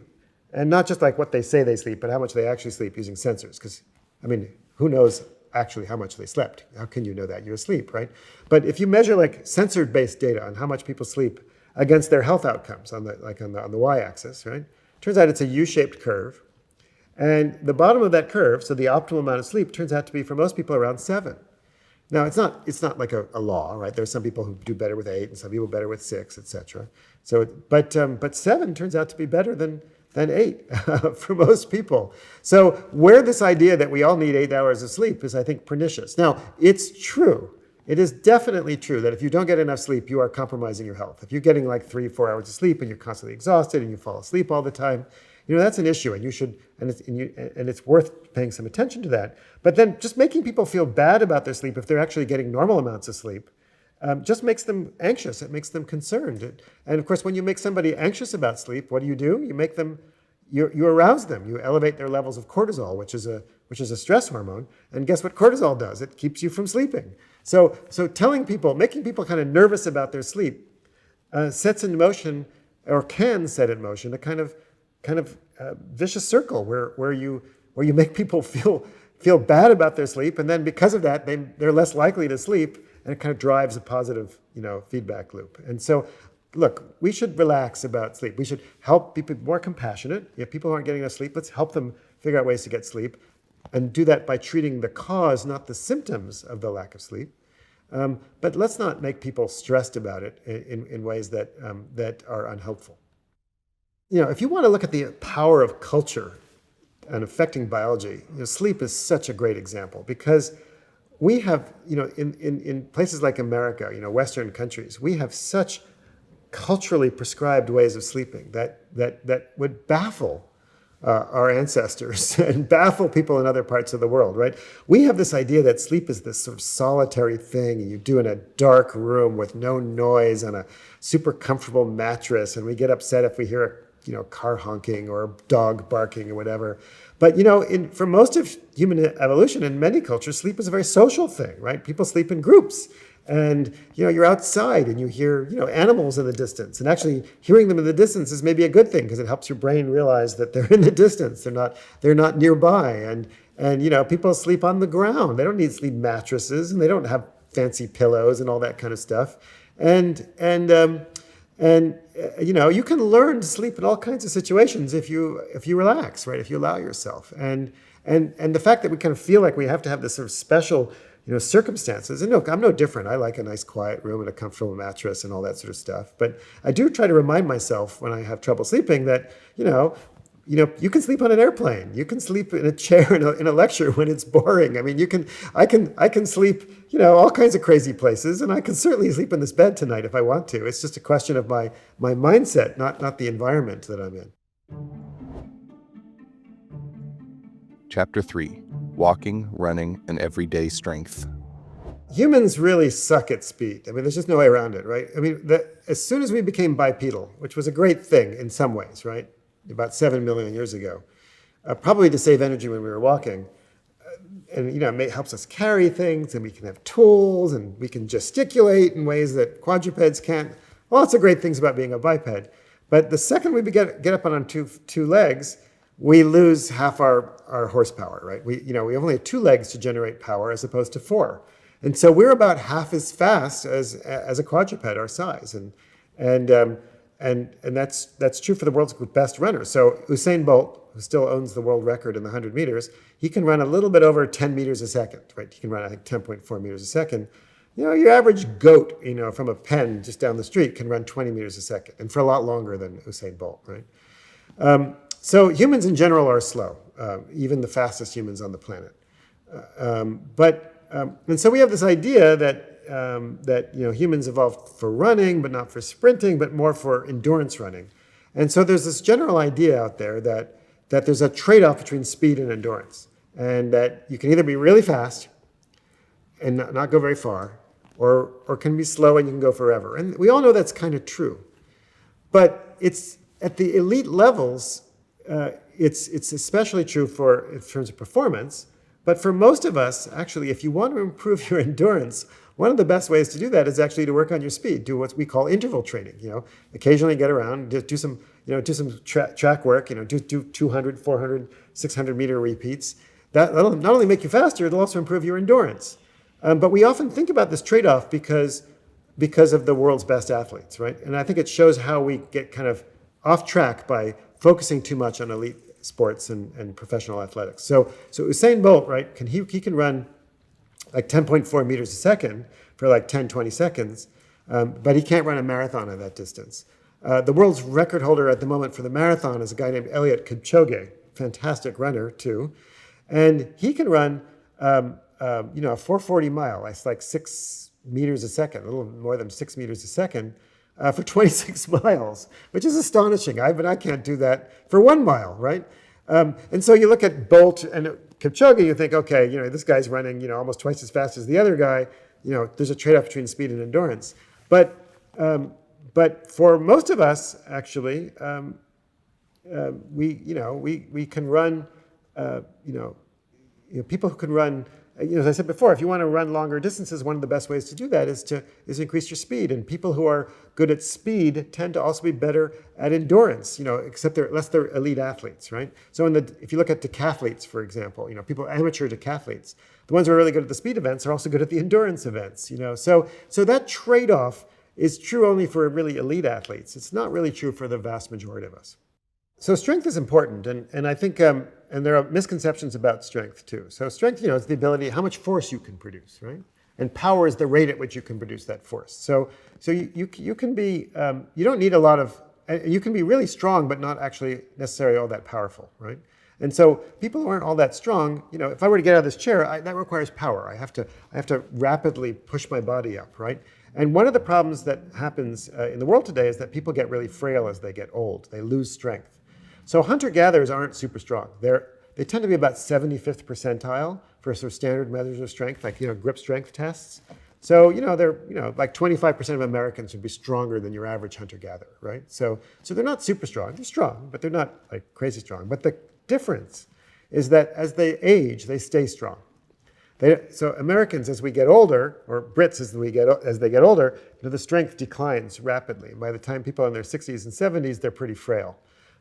And not just like what they say they sleep, but how much they actually sleep using sensors. Because, who knows actually how much they slept? How can you know that? You're asleep, right? But if you measure like sensor-based data on how much people sleep against their health outcomes on the y-axis, right? Turns out it's a U-shaped curve. And the bottom of that curve, so the optimal amount of sleep, turns out to be for most people around 7. Now, it's not like a law, right? There's some people who do better with 8 and some people better with 6, etc. So, but 7 turns out to be better than 8 for most people. So where this idea that we all need 8 hours of sleep is, I think, pernicious. Now, it's true. It is definitely true that if you don't get enough sleep, you are compromising your health. If you're getting like 3-4 hours of sleep and you're constantly exhausted and you fall asleep all the time, that's an issue, and you should, and it's worth paying some attention to that. But then just making people feel bad about their sleep if they're actually getting normal amounts of sleep just makes them anxious. It makes them concerned. And of course, when you make somebody anxious about sleep, what do? You make them, you arouse them. You elevate their levels of cortisol, which is a stress hormone. And guess what cortisol does? It keeps you from sleeping. So making people kind of nervous about their sleep sets in motion, or can set in motion, a kind of vicious circle where you make people feel bad about their sleep, and then because of that, they're less likely to sleep. And it kind of drives a positive, feedback loop. And so, look, we should relax about sleep. We should help people be more compassionate. If people aren't getting enough sleep, let's help them figure out ways to get sleep, and do that by treating the cause, not the symptoms of the lack of sleep. But let's not make people stressed about it in ways that are unhelpful. If you want to look at the power of culture and affecting biology, sleep is such a great example because we have, in places like America, Western countries, we have such culturally prescribed ways of sleeping that would baffle our ancestors and baffle people in other parts of the world, right? We have this idea that sleep is this sort of solitary thing and you do in a dark room with no noise on a super comfortable mattress, and we get upset if we hear a car honking or a dog barking or whatever. But for most of human evolution, in many cultures, sleep is a very social thing, right? People sleep in groups. And you're outside and you hear animals in the distance, and actually hearing them in the distance is maybe a good thing because it helps your brain realize that they're in the distance, they're not nearby. And people sleep on the ground. They don't need sleep mattresses, and they don't have fancy pillows and all that kind of stuff. And you can learn to sleep in all kinds of situations if you relax, right? If you allow yourself. And the fact that we kind of feel like we have to have this sort of special circumstances. And look, I'm no different. I like a nice quiet room and a comfortable mattress and all that sort of stuff. But I do try to remind myself when I have trouble sleeping that, you can sleep on an airplane. You can sleep in a chair in a lecture when it's boring. I mean, I can sleep, all kinds of crazy places, and I can certainly sleep in this bed tonight if I want to. It's just a question of my mindset, not the environment that I'm in. Chapter 3. Walking, running, and everyday strength. Humans really suck at speed. I mean, there's just no way around it, right? I mean, as soon as we became bipedal, which was a great thing in some ways, right? About 7 million years ago, probably to save energy when we were walking. And, it helps us carry things, and we can have tools, and we can gesticulate in ways that quadrupeds can't. Lots of great things about being a biped. But the second we get up on two legs, we lose half our horsepower, right? We only have 2 legs to generate power as opposed to 4. And so we're about half as fast as a quadruped our size. And that's true for the world's best runners. So Usain Bolt, who still owns the world record in the 100 meters, he can run a little bit over 10 meters a second, right? He can run, I think, 10.4 meters a second. Your average goat, from a pen just down the street can run 20 meters a second, and for a lot longer than Usain Bolt, right? So humans in general are slow, even the fastest humans on the planet. And so we have this idea that humans evolved for running, but not for sprinting, but more for endurance running. And so there's this general idea out there that there's a trade-off between speed and endurance, and that you can either be really fast and not go very far, or can be slow and you can go forever. And we all know that's kind of true. But it's at the elite levels, it's especially true in terms of performance. But for most of us, actually, if you want to improve your endurance, one of the best ways to do that is actually to work on your speed. Do what we call interval training. Occasionally get around, do some track work. Do 200, 400, 600 meter repeats. That'll not only make you faster, it'll also improve your endurance. But we often think about this trade-off because of the world's best athletes, right? And I think it shows how we get kind of off track by focusing too much on elite sports and professional athletics. So Usain Bolt, right, he can run like 10.4 meters a second for like 10, 20 seconds, but he can't run a marathon at that distance. The world's record holder at the moment for the marathon is a guy named Eliud Kipchoge, fantastic runner too, and he can run a 440 mile. It's like 6 meters a second, a little more than 6 meters a second, for 26 miles, which is astonishing. But I can't do that for 1 mile, right? And so you look at Bolt and Kipchoge, you think, okay, this guy's running, almost twice as fast as the other guy. There's a trade-off between speed and endurance. But for most of us, actually, we can run. People who can run. As I said before, if you want to run longer distances, one of the best ways to do that is to increase your speed. And people who are good at speed tend to also be better at endurance, except unless they're elite athletes, right? So if you look at decathletes, for example, people amateur decathletes, the ones who are really good at the speed events are also good at the endurance events, So that trade-off is true only for really elite athletes. It's not really true for the vast majority of us. So strength is important, and I think, and there are misconceptions about strength too. So strength, is the ability, how much force you can produce, right? And power is the rate at which you can produce that force. So you can be, you don't need a lot of, you can be really strong, but not actually necessarily all that powerful, right? And so people who aren't all that strong, if I were to get out of this chair, that requires power. I have to rapidly push my body up, right? And one of the problems that happens in the world today is that people get really frail as they get old. They lose strength. So hunter-gatherers aren't super strong. They tend to be about 75th percentile for sort of standard measures of strength, like grip strength tests. So they're like 25% of Americans would be stronger than your average hunter-gatherer, right? So they're not super strong. They're strong, but they're not like crazy strong. But the difference is that as they age, they stay strong. So Americans, as we get older, or Brits as they get older, the strength declines rapidly. By the time people are in their 60s and 70s, they're pretty frail.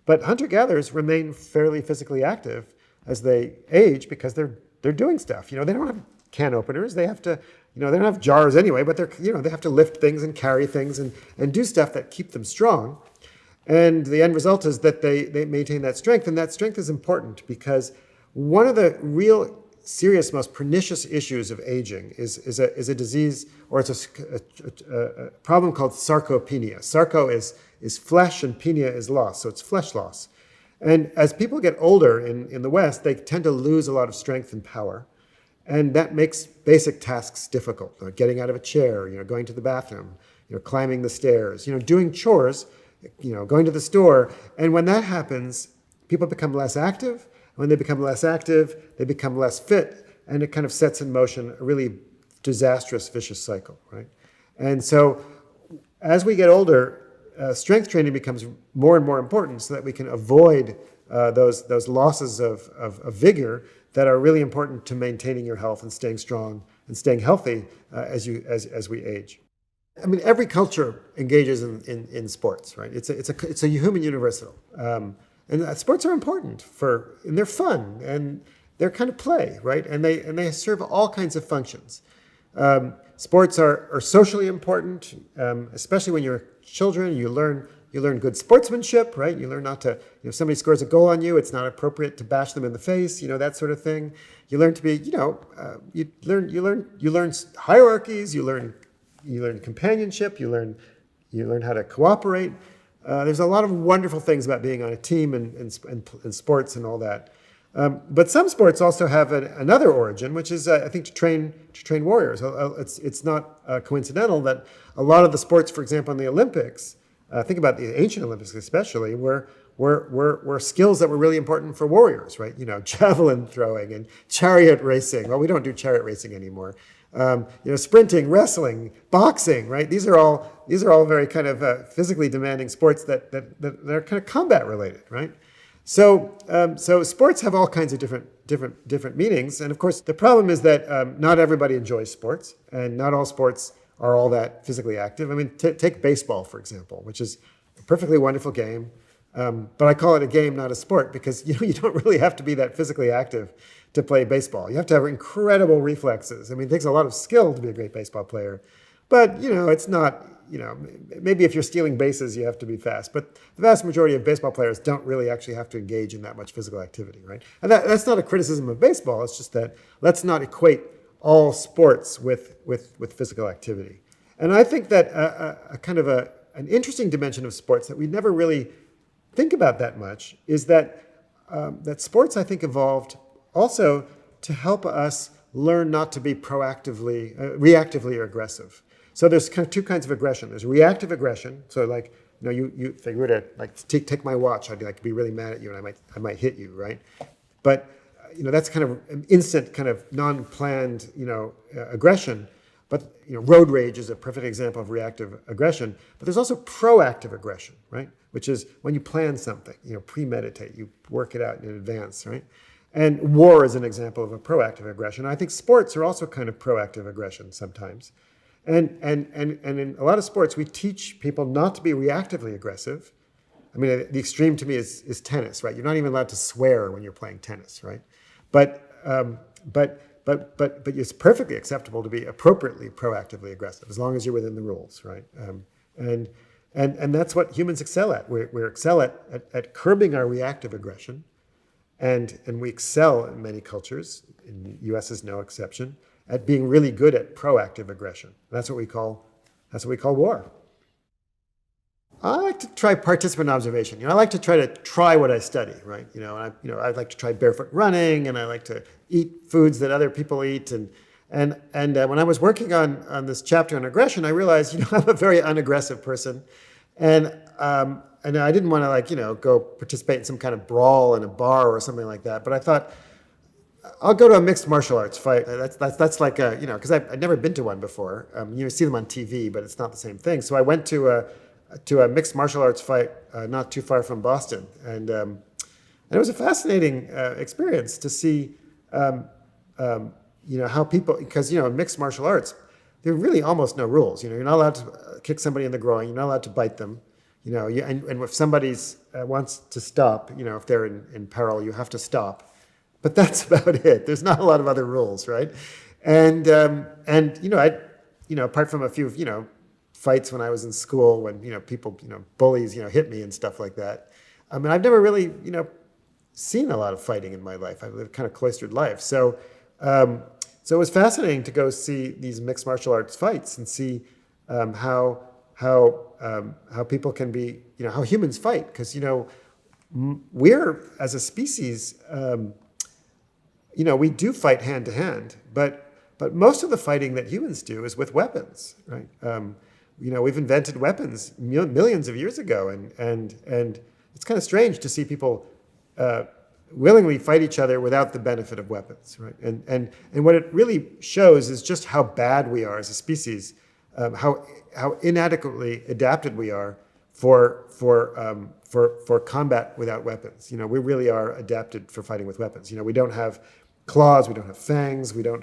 But hunter-gatherers remain fairly physically active as they age because they're doing stuff. They don't have can openers. They have to, they don't have jars anyway, but they have to lift things and carry things and do stuff that keep them strong. And the end result is that they maintain that strength, and that strength is important because one of the real serious, most pernicious issues of aging is a disease, or it's a problem called sarcopenia. Sarco is flesh and penia is loss, so it's flesh loss. And as people get older in the West, they tend to lose a lot of strength and power. And that makes basic tasks difficult. Getting out of a chair, going to the bathroom, climbing the stairs, doing chores, going to the store. And when that happens, people become less active. When they become less active, they become less fit, and it kind of sets in motion a really disastrous, vicious cycle, right? And so as we get older, strength training becomes more and more important so that we can avoid those losses of vigor that are really important to maintaining your health and staying strong and staying healthy as we age. I mean, every culture engages in sports, right? It's a human universal. And sports are important and they're fun, and they're kind of play, right? And they serve all kinds of functions. Sports are socially important, especially when you're children. You learn good sportsmanship, right? You learn not to, if somebody scores a goal on you, it's not appropriate to bash them in the face, that sort of thing. You learn to be, you learn hierarchies. You learn companionship. You learn how to cooperate. There's a lot of wonderful things about being on a team and sports and all that. But some sports also have another origin, which is, I think, to train warriors. It's not coincidental that a lot of the sports, for example, in the Olympics, think about the ancient Olympics especially, were skills that were really important for warriors, right? Javelin throwing and chariot racing. Well, we don't do chariot racing anymore. Sprinting, wrestling, boxing, right? These are all very kind of physically demanding sports that are kind of combat related, right? So sports have all kinds of different meanings, and of course the problem is that not everybody enjoys sports, and not all sports are all that physically active. I mean, take baseball for example, which is a perfectly wonderful game, but I call it a game, not a sport, because you don't really have to be that physically active to play baseball. You have to have incredible reflexes. I mean, it takes a lot of skill to be a great baseball player, but it's not. Maybe if you're stealing bases, you have to be fast. But the vast majority of baseball players don't really actually have to engage in that much physical activity, right? And that's not a criticism of baseball. It's just that let's not equate all sports with physical activity. And I think that a kind of an interesting dimension of sports that we never really think about that much is that sports, I think, evolved also to help us learn not to be reactively or aggressive. So there's kind of two kinds of aggression. There's reactive aggression. So like, if you were to like take my watch, I'd be really mad at you, and I might hit you, right? But that's kind of an instant, kind of non-planned, aggression. But road rage is a perfect example of reactive aggression. But there's also proactive aggression, right? Which is when you plan something, premeditate, you work it out in advance, right? And war is an example of a proactive aggression. I think sports are also kind of proactive aggression sometimes. And in a lot of sports, we teach people not to be reactively aggressive. I mean, the extreme to me is tennis, right? You're not even allowed to swear when you're playing tennis, right? But it's perfectly acceptable to be appropriately proactively aggressive as long as you're within the rules, right? And that's what humans excel at. We excel at curbing our reactive aggression, and we excel in many cultures. In the U.S. is no exception, at being really good at proactive aggression. That's what we call war. I like to try participant observation. I like to try what I study, right? I like to try barefoot running, and I like to eat foods that other people eat. And when I was working on this chapter on aggression, I realized, I'm a very unaggressive person, and I didn't want to go participate in some kind of brawl in a bar or something like that. But I thought, I'll go to a mixed martial arts fight. That's like because I'd never been to one before. You see them on TV, but it's not the same thing. So I went to a mixed martial arts fight not too far from Boston, and it was a fascinating experience to see how people, because in mixed martial arts there are really almost no rules. You're not allowed to kick somebody in the groin. You're not allowed to bite them. And if somebody's wants to stop, if they're in peril, you have to stop. But that's about it. There's not a lot of other rules, right? And apart from a few fights when I was in school, when people bullies hit me and stuff like that. I mean, I've never really seen a lot of fighting in my life. I've lived kind of cloistered life. So it was fascinating to go see these mixed martial arts fights and see how people can be how humans fight, because we're, as a species, we do fight hand to hand, but most of the fighting that humans do is with weapons, right? We've invented weapons millions of years ago, and it's kind of strange to see people willingly fight each other without the benefit of weapons, right? And what it really shows is just how bad we are as a species, how inadequately adapted we are for combat without weapons. We really are adapted for fighting with weapons. We don't have claws, we don't have fangs, we're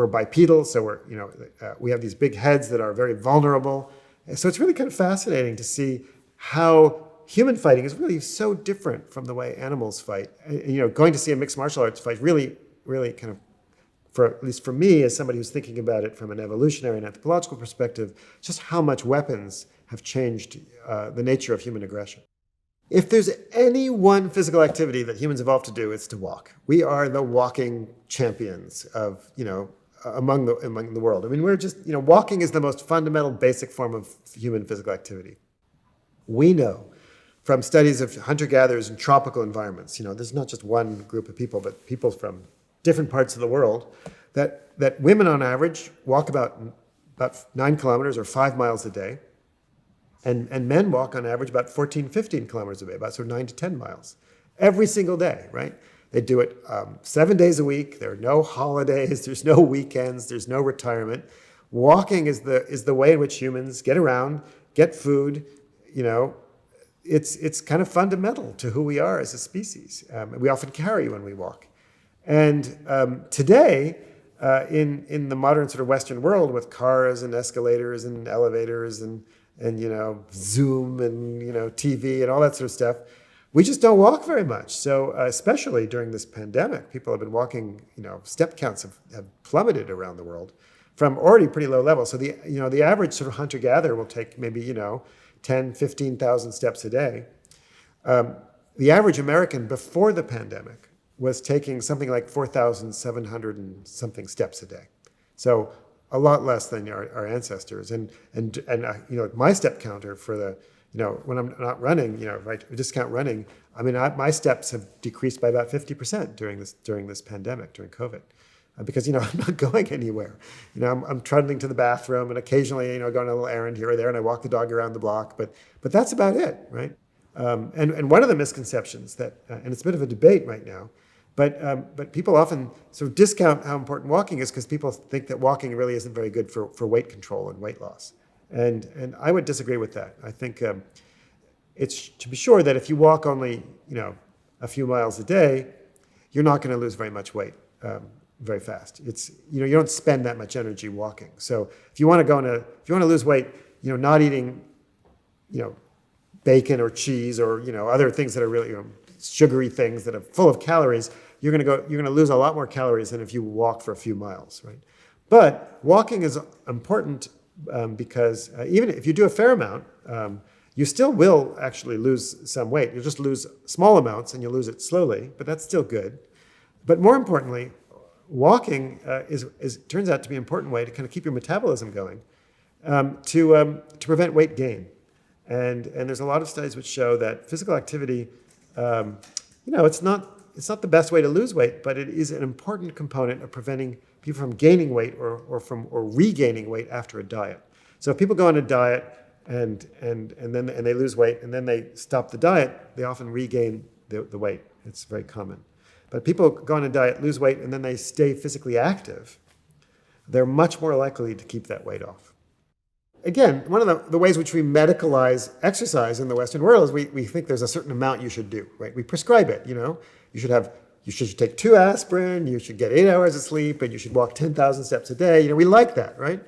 bipedal, so we have these big heads that are very vulnerable. So it's really kind of fascinating to see how human fighting is really so different from the way animals fight. Going to see a mixed martial arts fight really kind of, at least for me, as somebody who's thinking about it from an evolutionary and anthropological perspective, just how much weapons have changed the nature of human aggression. If there's any one physical activity that humans evolved to do, it's to walk. We are the walking champions of, among the world. I mean, we're just, walking is the most fundamental, basic form of human physical activity. We know from studies of hunter-gatherers in tropical environments, there's not just one group of people, but people from different parts of the world, that women on average walk about 9 kilometers or 5 miles a day. And men walk on average about 14, 15 kilometers a day, about sort of 9 to 10 miles, every single day, right? They do it 7 days a week. There are no holidays. There's no weekends. There's no retirement. Walking is the way in which humans get around, get food. It's kind of fundamental to who we are as a species. We often carry when we walk. And today, in the modern sort of Western world, with cars and escalators and elevators and Zoom and TV and all that sort of stuff, we just don't walk very much. So especially during this pandemic, people have been walking. Step counts have plummeted around the world from already pretty low levels. So the average sort of hunter-gatherer will take maybe 10, 15,000 steps a day. The average American before the pandemic was taking something like 4,700 and something steps a day. So a lot less than our ancestors. And my step counter for the, when I'm not running, if I discount running, I mean, my steps have decreased by about 50% during this pandemic, during COVID. Because, I'm not going anywhere. I'm trundling to the bathroom and occasionally, going on a little errand here or there, and I walk the dog around the block, but that's about it, right? And one of the misconceptions that, and it's a bit of a debate right now, but people often sort of discount how important walking is because people think that walking really isn't very good for weight control and weight loss. And I would disagree with that. I think it's to be sure that if you walk only, a few miles a day, you're not going to lose very much weight very fast. It's, you don't spend that much energy walking. So if you want to lose weight, not eating, bacon or cheese or, other things that are really, sugary things that are full of calories, you're going to lose a lot more calories than if you walk for a few miles, right? But walking is important because even if you do a fair amount, you still will actually lose some weight. You'll just lose small amounts and you'll lose it slowly, but that's still good. But more importantly, walking turns out to be an important way to kind of keep your metabolism going. to prevent weight gain. And there's a lot of studies which show that physical activity, it's not the best way to lose weight, but it is an important component of preventing people from gaining weight or regaining weight after a diet. So if people go on a diet and they lose weight and then they stop the diet, they often regain the weight. It's very common. But people go on a diet, lose weight, and then they stay physically active, they're much more likely to keep that weight off. Again, one of the ways which we medicalize exercise in the Western world is we think there's a certain amount you should do, right? We prescribe it, You should take 2 aspirin, you should get 8 hours of sleep, and you should walk 10,000 steps a day. We like that, right?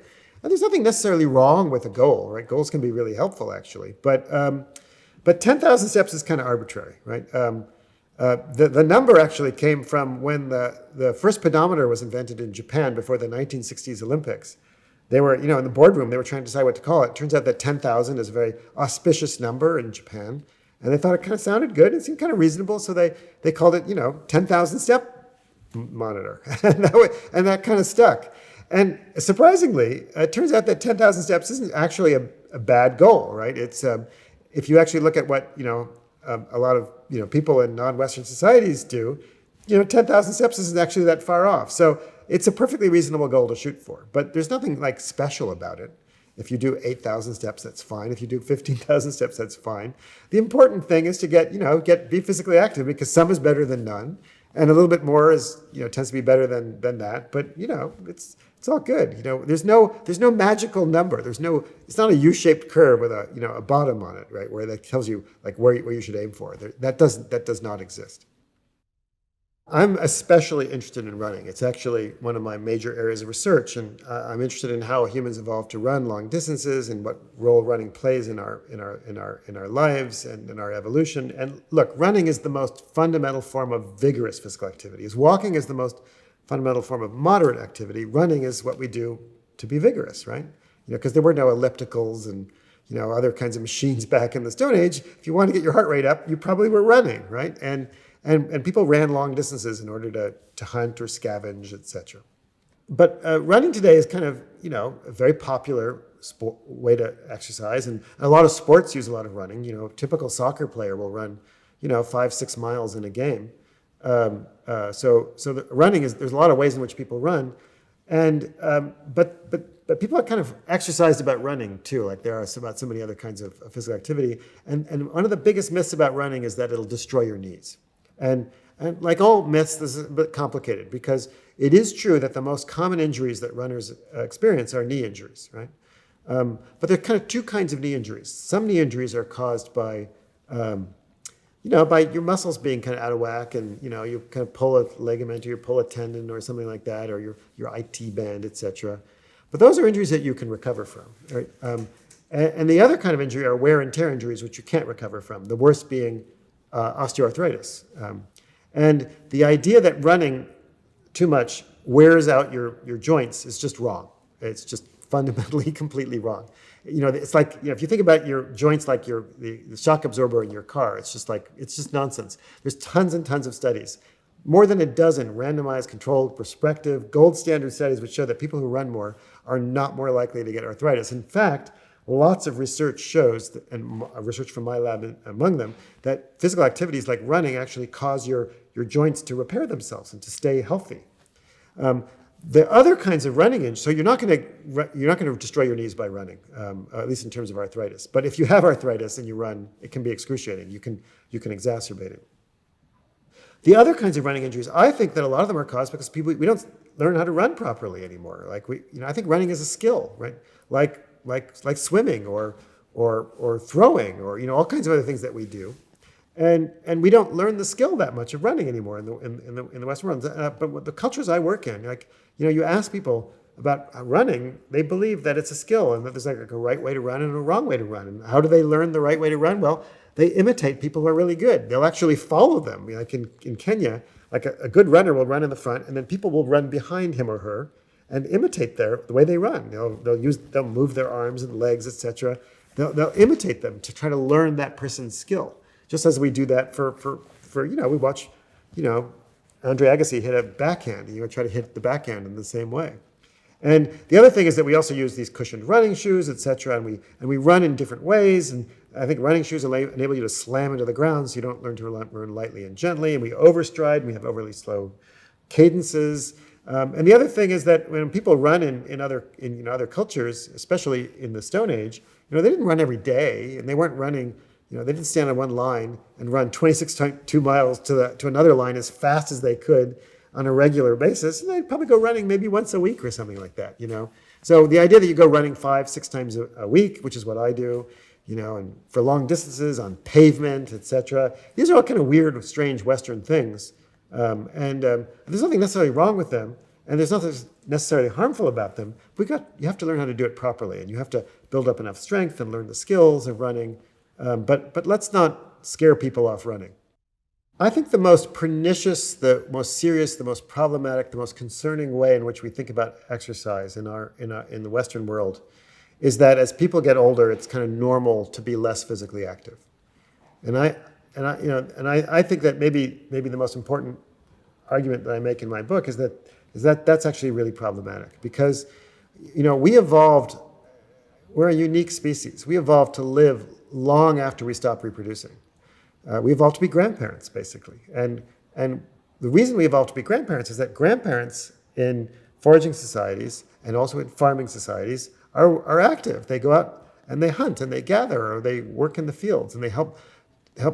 And there's nothing necessarily wrong with a goal, right? Goals can be really helpful, actually. But 10,000 steps is kind of arbitrary, right? The number actually came from when the first pedometer was invented in Japan before the 1960s Olympics. They were, in the boardroom, they were trying to decide what to call it. It turns out that 10,000 is a very auspicious number in Japan. And they thought it kind of sounded good. It seemed kind of reasonable. So they called it, 10,000 step monitor. and that kind of stuck. And surprisingly, it turns out that 10,000 steps isn't actually a bad goal, right? It's if you actually look at what, a lot of, people in non-Western societies do, 10,000 steps isn't actually that far off. So it's a perfectly reasonable goal to shoot for. But there's nothing like special about it. If you do 8,000 steps, that's fine. If you do 15,000 steps, that's fine. The important thing is to be physically active, because some is better than none, and a little bit more tends to be better than that. But it's all good. There's no magical number. It's not a U-shaped curve with a bottom on it, right? Where that tells you like where you should aim for. That does not exist. I'm especially interested in running. It's actually one of my major areas of research, and I'm interested in how humans evolved to run long distances and what role running plays in our lives and in our evolution. And look, running is the most fundamental form of vigorous physical activity. Walking is the most fundamental form of moderate activity. Running is what we do to be vigorous, right? Because there were no ellipticals and other kinds of machines back in the Stone Age. If you want to get your heart rate up, you probably were running, right? And people ran long distances in order to hunt or scavenge, etc. But running today is kind of, a very popular way to exercise. And a lot of sports use a lot of running. A typical soccer player will run, 5-6 miles in a game. So the running there's a lot of ways in which people run. And but people are kind of exercised about running too, like there are about so many other kinds of physical activity. And one of the biggest myths about running is that it'll destroy your knees. And like all myths, this is a bit complicated, because it is true that the most common injuries that runners experience are knee injuries, right? But there are kind of 2 kinds of knee injuries. Some knee injuries are caused by, by your muscles being kind of out of whack, and you kind of pull a ligament or you pull a tendon or something like that, or your IT band, etc. But those are injuries that you can recover from, right? And the other kind of injury are wear and tear injuries, which you can't recover from. The worst being osteoarthritis. And the idea that running too much wears out your joints is just wrong. It's just fundamentally completely wrong. It's like, if you think about your joints like the shock absorber in your car, it's just nonsense. There's tons and tons of studies, more than a dozen randomized, controlled, prospective, gold standard studies which show that people who run more are not more likely to get arthritis. In fact, lots of research shows, and research from my lab among them, that physical activities like running actually cause your joints to repair themselves and to stay healthy. The other kinds of running injuries, so you're not going to destroy your knees by running, at least in terms of arthritis. But if you have arthritis and you run, it can be excruciating. You can exacerbate it. The other kinds of running injuries, I think that a lot of them are caused because we don't learn how to run properly anymore. Like I think running is a skill, right? Like swimming or throwing or all kinds of other things that we do, and we don't learn the skill that much of running anymore in the Western world. But with the cultures I work in, you ask people about running, they believe that it's a skill and that there's like a right way to run and a wrong way to run. And how do they learn the right way to run? Well, they imitate people who are really good. They'll actually follow them. Like in Kenya, like a good runner will run in the front, and then people will run behind him or her and imitate the way they run. They'll move their arms and legs, etc. They'll imitate them to try to learn that person's skill. Just as we do that for we watch, Andre Agassi hit a backhand, and you try to hit the backhand in the same way. And the other thing is that we also use these cushioned running shoes, et cetera, and we run in different ways. And I think running shoes enable you to slam into the ground so you don't learn to run lightly and gently. And we overstride, and we have overly slow cadences. And the other thing is that when people run in other cultures, especially in the Stone Age, they didn't run every day, and they weren't running. They didn't stand on one line and run 26.2 miles to another line as fast as they could on a regular basis. And they'd probably go running maybe once a week or something like that. So the idea that you go running 5-6 times a week, which is what I do, and for long distances on pavement, etc. These are all kind of weird, strange Western things. And there's nothing necessarily wrong with them, and there's nothing necessarily harmful about them. You have to learn how to do it properly, and you have to build up enough strength and learn the skills of running. But let's not scare people off running. I think the most pernicious, the most serious, the most problematic, the most concerning way in which we think about exercise in the Western world is that as people get older, it's kind of normal to be less physically active. And I think that maybe the most important argument that I make in my book is that that's actually really problematic, because we evolved. We're a unique species. We evolved to live long after we stop reproducing. We evolved to be grandparents, basically. And the reason we evolved to be grandparents is that grandparents in foraging societies and also in farming societies are active. They go out and they hunt and they gather, or they work in the fields, and they help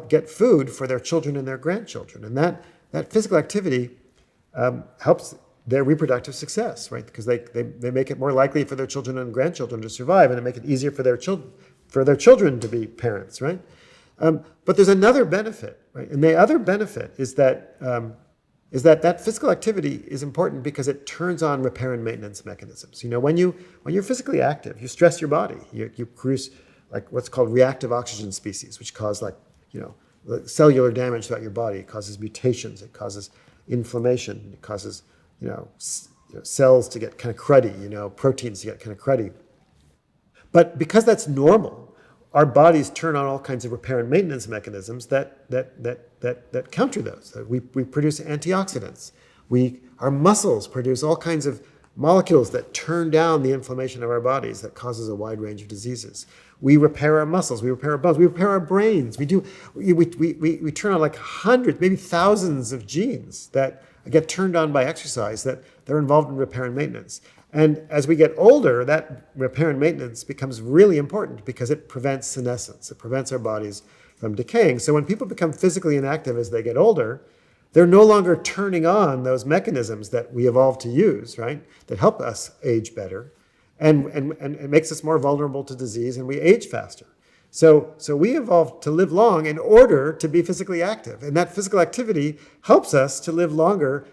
get food for their children and their grandchildren. And that physical activity helps their reproductive success, right? Because they make it more likely for their children and grandchildren to survive, and it make it easier for their children to be parents, right? But there's another benefit, right? And the other benefit is that that physical activity is important because it turns on repair and maintenance mechanisms. When you're physically active, you stress your body. You produce like what's called reactive oxygen species, which cause cellular damage throughout your body. It causes mutations. It causes inflammation. It causes cells to get kind of cruddy. Proteins to get kind of cruddy. But because that's normal, our bodies turn on all kinds of repair and maintenance mechanisms that counter those. We produce antioxidants. Our muscles produce all kinds of molecules that turn down the inflammation of our bodies that causes a wide range of diseases. We repair our muscles. We repair our bones. We repair our brains. We turn on like hundreds, maybe thousands of genes that get turned on by exercise that they're involved in repair and maintenance. And as we get older, that repair and maintenance becomes really important because it prevents senescence. It prevents our bodies from decaying. So when people become physically inactive as they get older, they're no longer turning on those mechanisms that we evolved to use, right? That help us age better, and it makes us more vulnerable to disease, and we age faster. So we evolved to live long in order to be physically active. And that physical activity helps us to live longer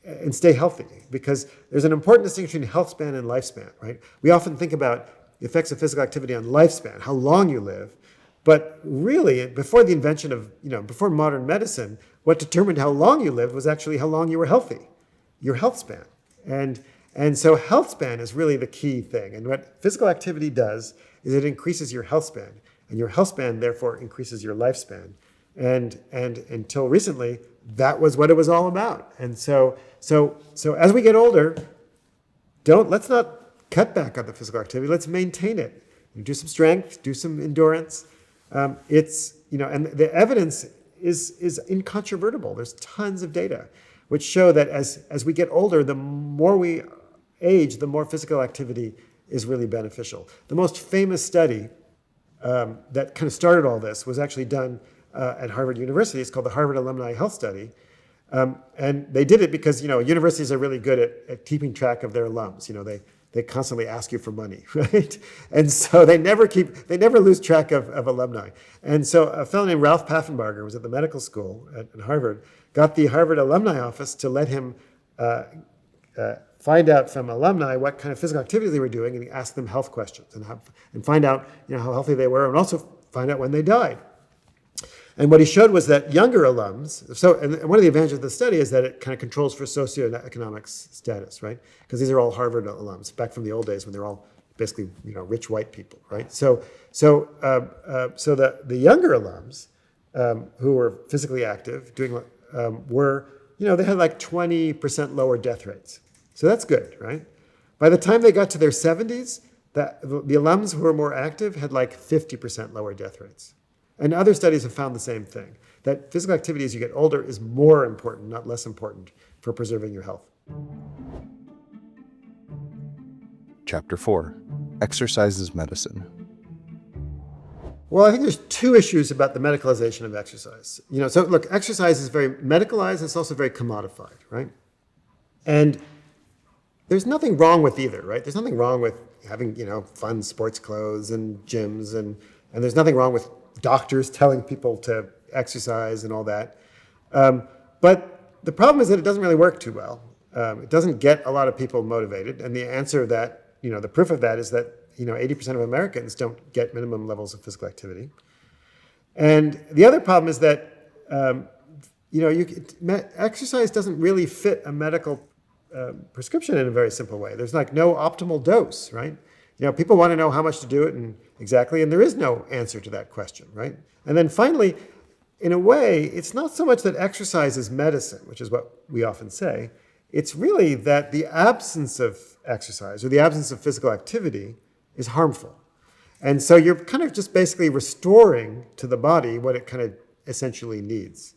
and stay healthy, because there's an important distinction between health span and lifespan, right? We often think about the effects of physical activity on lifespan, how long you live, but really, before the invention of, before modern medicine, what determined how long you lived was actually how long you were healthy, your health span. And so health span is really the key thing. And what physical activity does is it increases your health span, and your health span therefore increases your lifespan. And until recently, that was what it was all about. And so as we get older, let's not cut back on the physical activity. Let's maintain it. Do some strength, do some endurance. And the evidence is incontrovertible. There's tons of data which show that as we get older, the more we age, the more physical activity is really beneficial. The most famous study that kind of started all this was actually done at Harvard University. It's called the Harvard Alumni Health Study. And they did it because, universities are really good at keeping track of their alums. They constantly ask you for money, right? And so they never lose track of alumni. And so a fellow named Ralph Paffenbarger was at the medical school at Harvard, got the Harvard Alumni Office to let him find out from alumni what kind of physical activity they were doing, and he asked them health questions and find out how healthy they were, and also find out when they died. And what he showed was that younger alums, and one of the advantages of the study is that it kind of controls for socioeconomic status, right? Because these are all Harvard alums, back from the old days when they're all basically, rich white people, right? So the younger alums who were physically active, were, they had like 20% lower death rates. So that's good, right? By the time they got to their 70s, the alums who were more active had like 50% lower death rates. And other studies have found the same thing, that physical activity as you get older is more important, not less important, for preserving your health. Chapter 4. Exercise is medicine. Well, I think there's two issues about the medicalization of exercise. So look, exercise is very medicalized, it's also very commodified, right? And there's nothing wrong with either, right? There's nothing wrong with having, fun sports clothes and gyms, and there's nothing wrong with doctors telling people to exercise and all that. But the problem is that it doesn't really work too well. It doesn't get a lot of people motivated. And the answer that, the proof of that is that, 80% of Americans don't get minimum levels of physical activity. And the other problem is that, exercise doesn't really fit a medical prescription in a very simple way. There's like no optimal dose, right? People want to know how much to do it and exactly, and there is no answer to that question, right? And then finally, in a way, it's not so much that exercise is medicine, which is what we often say. It's really that the absence of exercise or the absence of physical activity is harmful. And so you're kind of just basically restoring to the body what it kind of essentially needs.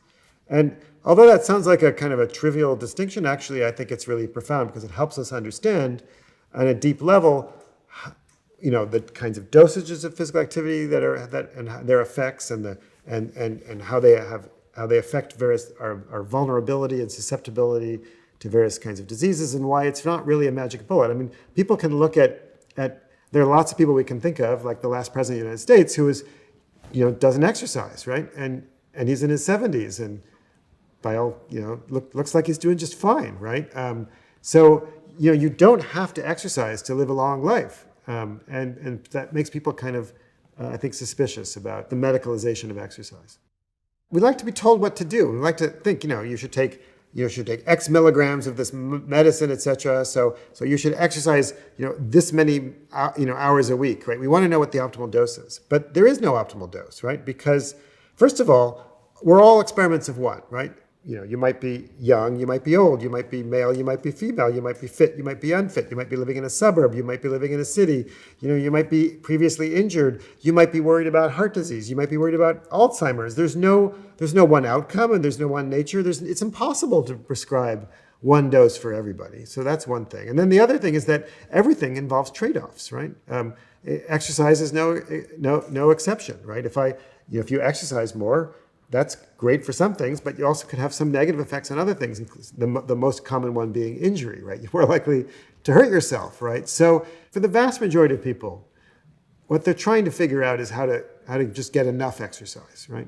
And although that sounds like a kind of a trivial distinction, actually, I think it's really profound because it helps us understand on a deep level, the kinds of dosages of physical activity and their effects and how they affect our vulnerability and susceptibility to various kinds of diseases, and why it's not really a magic bullet. I mean, people can look at there are lots of people we can think of, like the last president of the United States, who is, doesn't exercise, right? And he's in his 70s, and by all, looks like he's doing just fine, right? So you don't have to exercise to live a long life, and that makes people kind of, I think, suspicious about the medicalization of exercise. We like to be told what to do. We like to think, you should take X milligrams of this medicine, etc. So you should exercise, this many, hours a week, right? We want to know what the optimal dose is, but there is no optimal dose, right? Because first of all, we're all experiments of one, right? You might be young, you might be old, you might be male, you might be female, you might be fit, you might be unfit, you might be living in a suburb, you might be living in a city, you might be previously injured, you might be worried about heart disease, you might be worried about Alzheimer's. There's no one outcome and there's no one nature. It's impossible to prescribe one dose for everybody. So that's one thing. And then the other thing is that everything involves trade-offs, right? Exercise is no exception, right? If you exercise more, that's great for some things, but you also could have some negative effects on other things, the most common one being injury, right? You're more likely to hurt yourself, right? So for the vast majority of people, what they're trying to figure out is how to just get enough exercise, right?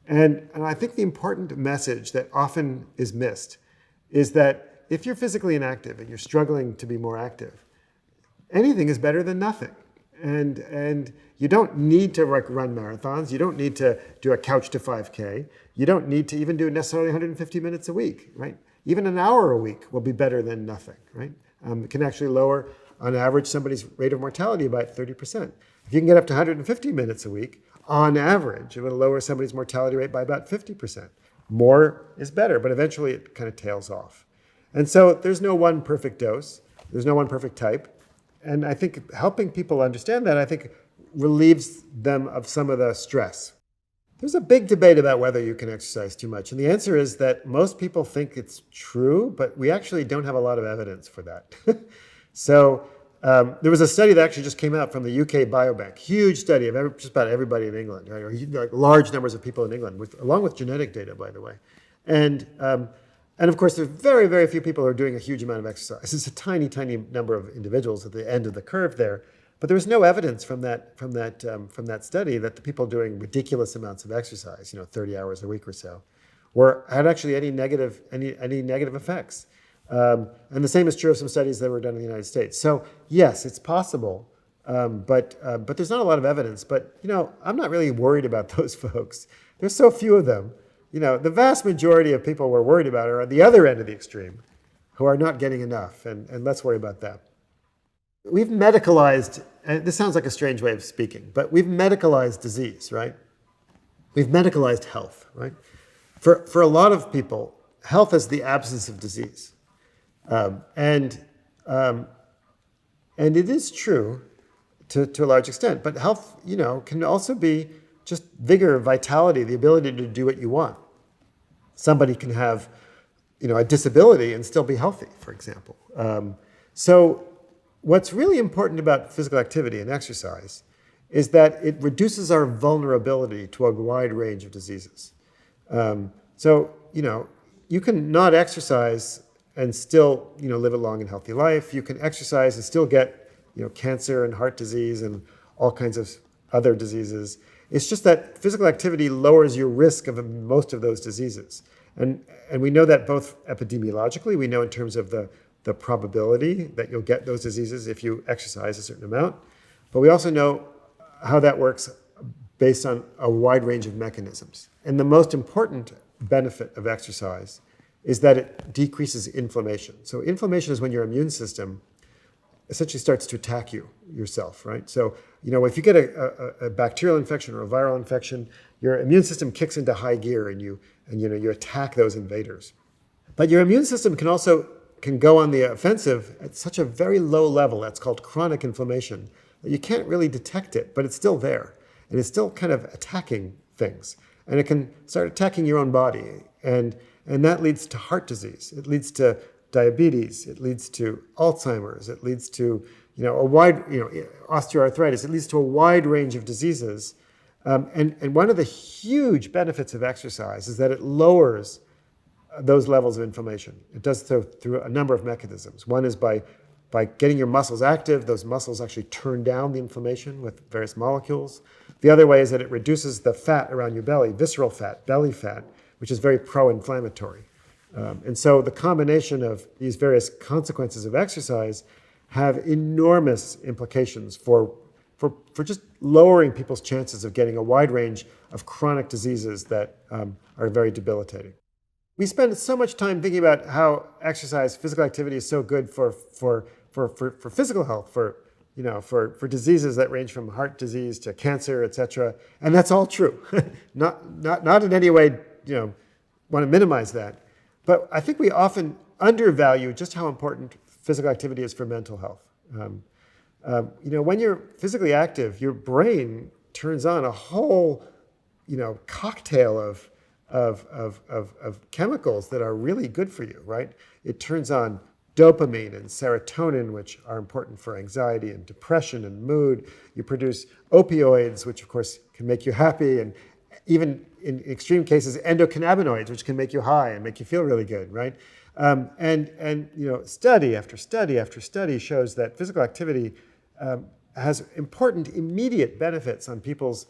And I think the important message that often is missed is that if you're physically inactive and you're struggling to be more active, anything is better than nothing. And you don't need to run marathons. You don't need to do a couch to 5K. You don't need to even do necessarily 150 minutes a week, right? Even an hour a week will be better than nothing, right? It can actually lower, on average, somebody's rate of mortality by 30%. If you can get up to 150 minutes a week, on average, it will lower somebody's mortality rate by about 50%. More is better, but eventually it kind of tails off. And so there's no one perfect dose. There's no one perfect type. And I think helping people understand that, I think, relieves them of some of the stress. There's a big debate about whether you can exercise too much. And the answer is that most people think it's true, but we actually don't have a lot of evidence for that. So there was a study that actually just came out from the UK Biobank, huge study of just about everybody in England, right? Or like large numbers of people in England, along with genetic data, by the way. And of course, there's very, very few people who are doing a huge amount of exercise. It's a tiny, tiny number of individuals at the end of the curve there. But there was no evidence from that study that the people doing ridiculous amounts of exercise, 30 hours a week or so, had actually any negative effects. And the same is true of some studies that were done in the United States. So yes, it's possible, but there's not a lot of evidence. But I'm not really worried about those folks. There's so few of them. The vast majority of people we're worried about are at the other end of the extreme, who are not getting enough, and let's worry about that. We've medicalized, and this sounds like a strange way of speaking, but we've medicalized disease, right? We've medicalized health, right? For a lot of people, health is the absence of disease. And And it is true to a large extent. But health, can also be just vigor, vitality, the ability to do what you want. Somebody can have, a disability and still be healthy, for example. So what's really important about physical activity and exercise is that it reduces our vulnerability to a wide range of diseases. You can not exercise and still, live a long and healthy life. You can exercise and still get, cancer and heart disease and all kinds of other diseases. It's just that physical activity lowers your risk of most of those diseases. And we know that both epidemiologically, we know in terms of the probability that you'll get those diseases if you exercise a certain amount. But we also know how that works based on a wide range of mechanisms. And the most important benefit of exercise is that it decreases inflammation. So inflammation is when your immune system essentially starts to attack yourself, right? So, if you get a bacterial infection or a viral infection, your immune system kicks into high gear and you attack those invaders. But your immune system can go on the offensive at such a very low level, that's called chronic inflammation, that you can't really detect it, but it's still there. And it's still kind of attacking things. And it can start attacking your own body. And that leads to heart disease. It leads to diabetes. It leads to Alzheimer's. It leads to, osteoarthritis. It leads to a wide range of diseases. And one of the huge benefits of exercise is that it lowers those levels of inflammation. It does so through a number of mechanisms. One is by getting your muscles active. Those muscles actually turn down the inflammation with various molecules. The other way is that it reduces the fat around your belly, visceral fat, belly fat, which is very pro-inflammatory. And so the combination of these various consequences of exercise have enormous implications for just lowering people's chances of getting a wide range of chronic diseases that are very debilitating. We spend so much time thinking about how exercise, physical activity is so good for physical health, for diseases that range from heart disease to cancer, et cetera. And that's all true. Not in any way, want to minimize that. But I think we often undervalue just how important physical activity is for mental health. When you're physically active, your brain turns on a whole, cocktail of chemicals that are really good for you, right? It turns on dopamine and serotonin, which are important for anxiety and depression and mood. You produce opioids, which of course can make you happy, and even in extreme cases, endocannabinoids, which can make you high and make you feel really good, right? Study after study after study shows that physical activity has important immediate benefits on people's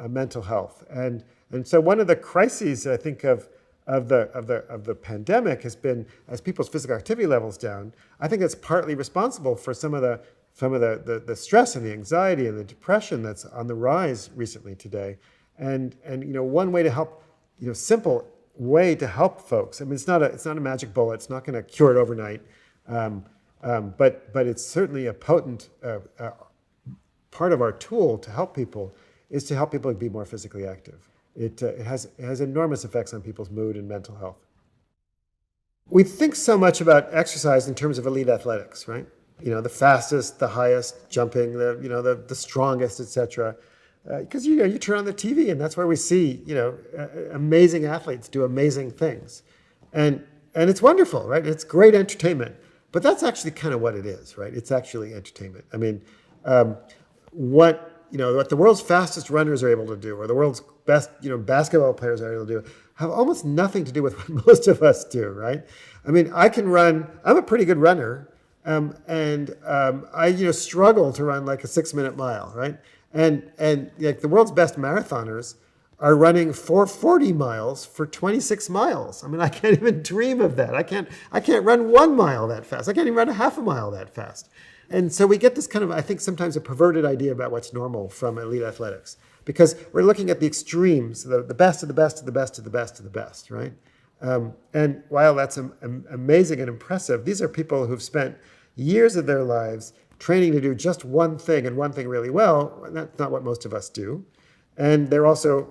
mental health. And so one of the crises I think of the pandemic has been, as people's physical activity levels down, I think it's partly responsible for some of the stress and the anxiety and the depression that's on the rise recently today. And one way to help, simple way to help folks. I mean, it's not a magic bullet. It's not going to cure it overnight, but it's certainly a potent part of our tool to help people is to help people be more physically active. It has enormous effects on people's mood and mental health. We think so much about exercise in terms of elite athletics, right? The fastest, the highest, jumping, the strongest, et cetera. Because you turn on the TV and that's where we see amazing athletes do amazing things, and it's wonderful, right? It's great entertainment, but that's actually kind of what it is, right? It's actually entertainment. I mean, what the world's fastest runners are able to do, or the world's best basketball players are able to do, have almost nothing to do with what most of us do, right? I mean, I can run. I'm a pretty good runner, and I struggle to run like a 6-minute mile, right? And like the world's best marathoners are running 440 miles for 26 miles. I mean, I can't even dream of that. I can't run 1 mile that fast. I can't even run a half a mile that fast. And so we get this kind of, I think, sometimes a perverted idea about what's normal from elite athletics, because we're looking at the extremes, the best of the best of the best of the best of the best, right? And while that's amazing and impressive, these are people who've spent years of their lives training to do just one thing and one thing really well. That's not what most of us do. And they're also,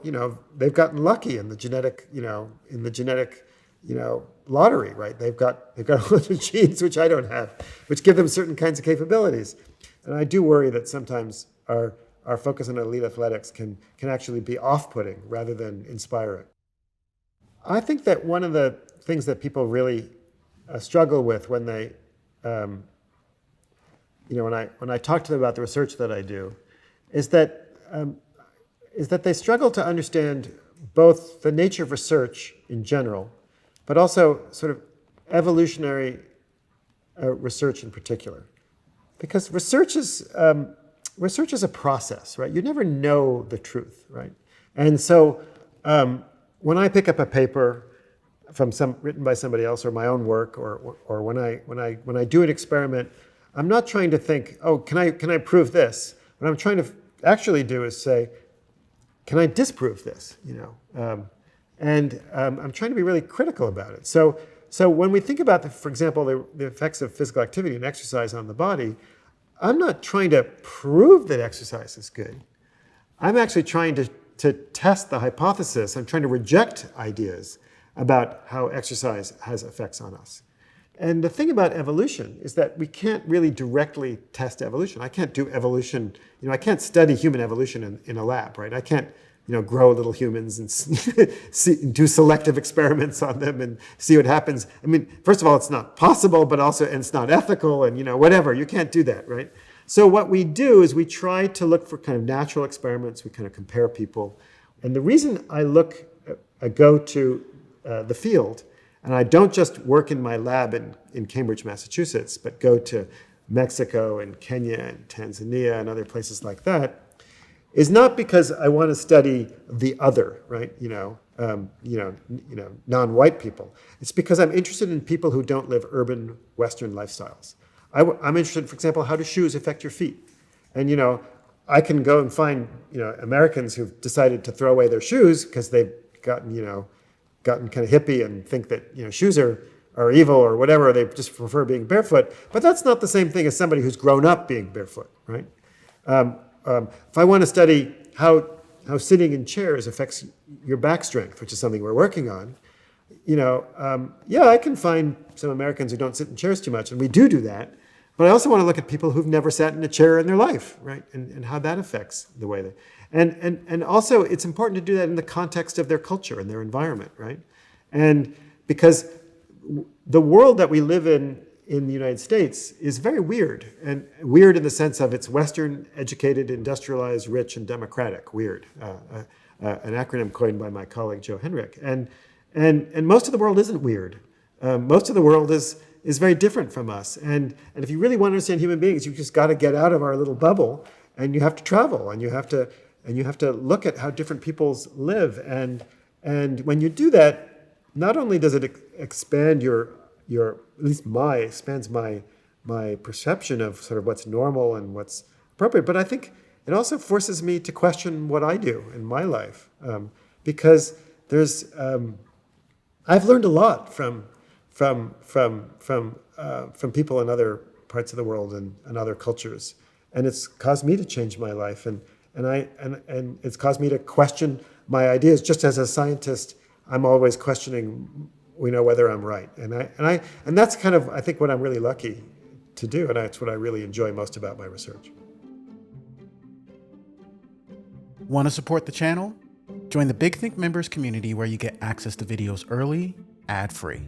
they've gotten lucky in the genetic, lottery, right? They've got a lot of genes which I don't have, which give them certain kinds of capabilities. And I do worry that sometimes our focus on elite athletics can actually be off-putting rather than inspiring. I think that one of the things that people really struggle with when they, when I talk to them about the research that I do, is that they struggle to understand both the nature of research in general, but also sort of evolutionary research in particular. Because research is a process, right? You never know the truth, right? And so when I pick up a paper from written by somebody else or my own work, or when I do an experiment, I'm not trying to think, oh, can I prove this? What I'm trying to actually do is say, can I disprove this? I'm trying to be really critical about it. So when we think about, for example, the effects of physical activity and exercise on the body, I'm not trying to prove that exercise is good. I'm actually trying to test the hypothesis. I'm trying to reject ideas about how exercise has effects on us. And the thing about evolution is that we can't really directly test evolution. I can't do evolution, I can't study human evolution in a lab, right? I can't, grow little humans and do selective experiments on them and see what happens. I mean, first of all, it's not possible, but also, and it's not ethical and, whatever. You can't do that, right? So what we do is we try to look for kind of natural experiments. We kind of compare people. And the reason I go to the field, and I don't just work in my lab in Cambridge, Massachusetts, but go to Mexico and Kenya and Tanzania and other places like that, is not because I want to study the other, right? Non-white people. It's because I'm interested in people who don't live urban Western lifestyles. I'm interested, for example, how do shoes affect your feet? And I can go and find Americans who've decided to throw away their shoes because they've gotten kind of hippie and think that shoes are evil or whatever. They just prefer being barefoot. But that's not the same thing as somebody who's grown up being barefoot, right? If I want to study how sitting in chairs affects your back strength, which is something we're working on, I can find some Americans who don't sit in chairs too much, and we do that. But I also want to look at people who've never sat in a chair in their life, right? And how that affects the way they. And also, it's important to do that in the context of their culture and their environment, right? And because the world that we live in the United States is very weird, and weird in the sense of it's Western, educated, industrialized, rich, and democratic. Weird, an acronym coined by my colleague Joe Henrich. And most of the world isn't weird. Most of the world is very different from us. And if you really want to understand human beings, you just got to get out of our little bubble, and you have to travel, and you have to look at how different peoples live. And when you do that, not only does it expand expands my perception of sort of what's normal and what's appropriate, but I think it also forces me to question what I do in my life, because I've learned a lot from people in other parts of the world and other cultures, and it's caused me to change my life, and it's caused me to question my ideas. Just as a scientist, I'm always questioning, whether I'm right, and that's kind of, I think, what I'm really lucky to do, and that's what I really enjoy most about my research. Want to support the channel? Join the Big Think members community where you get access to videos early, ad-free.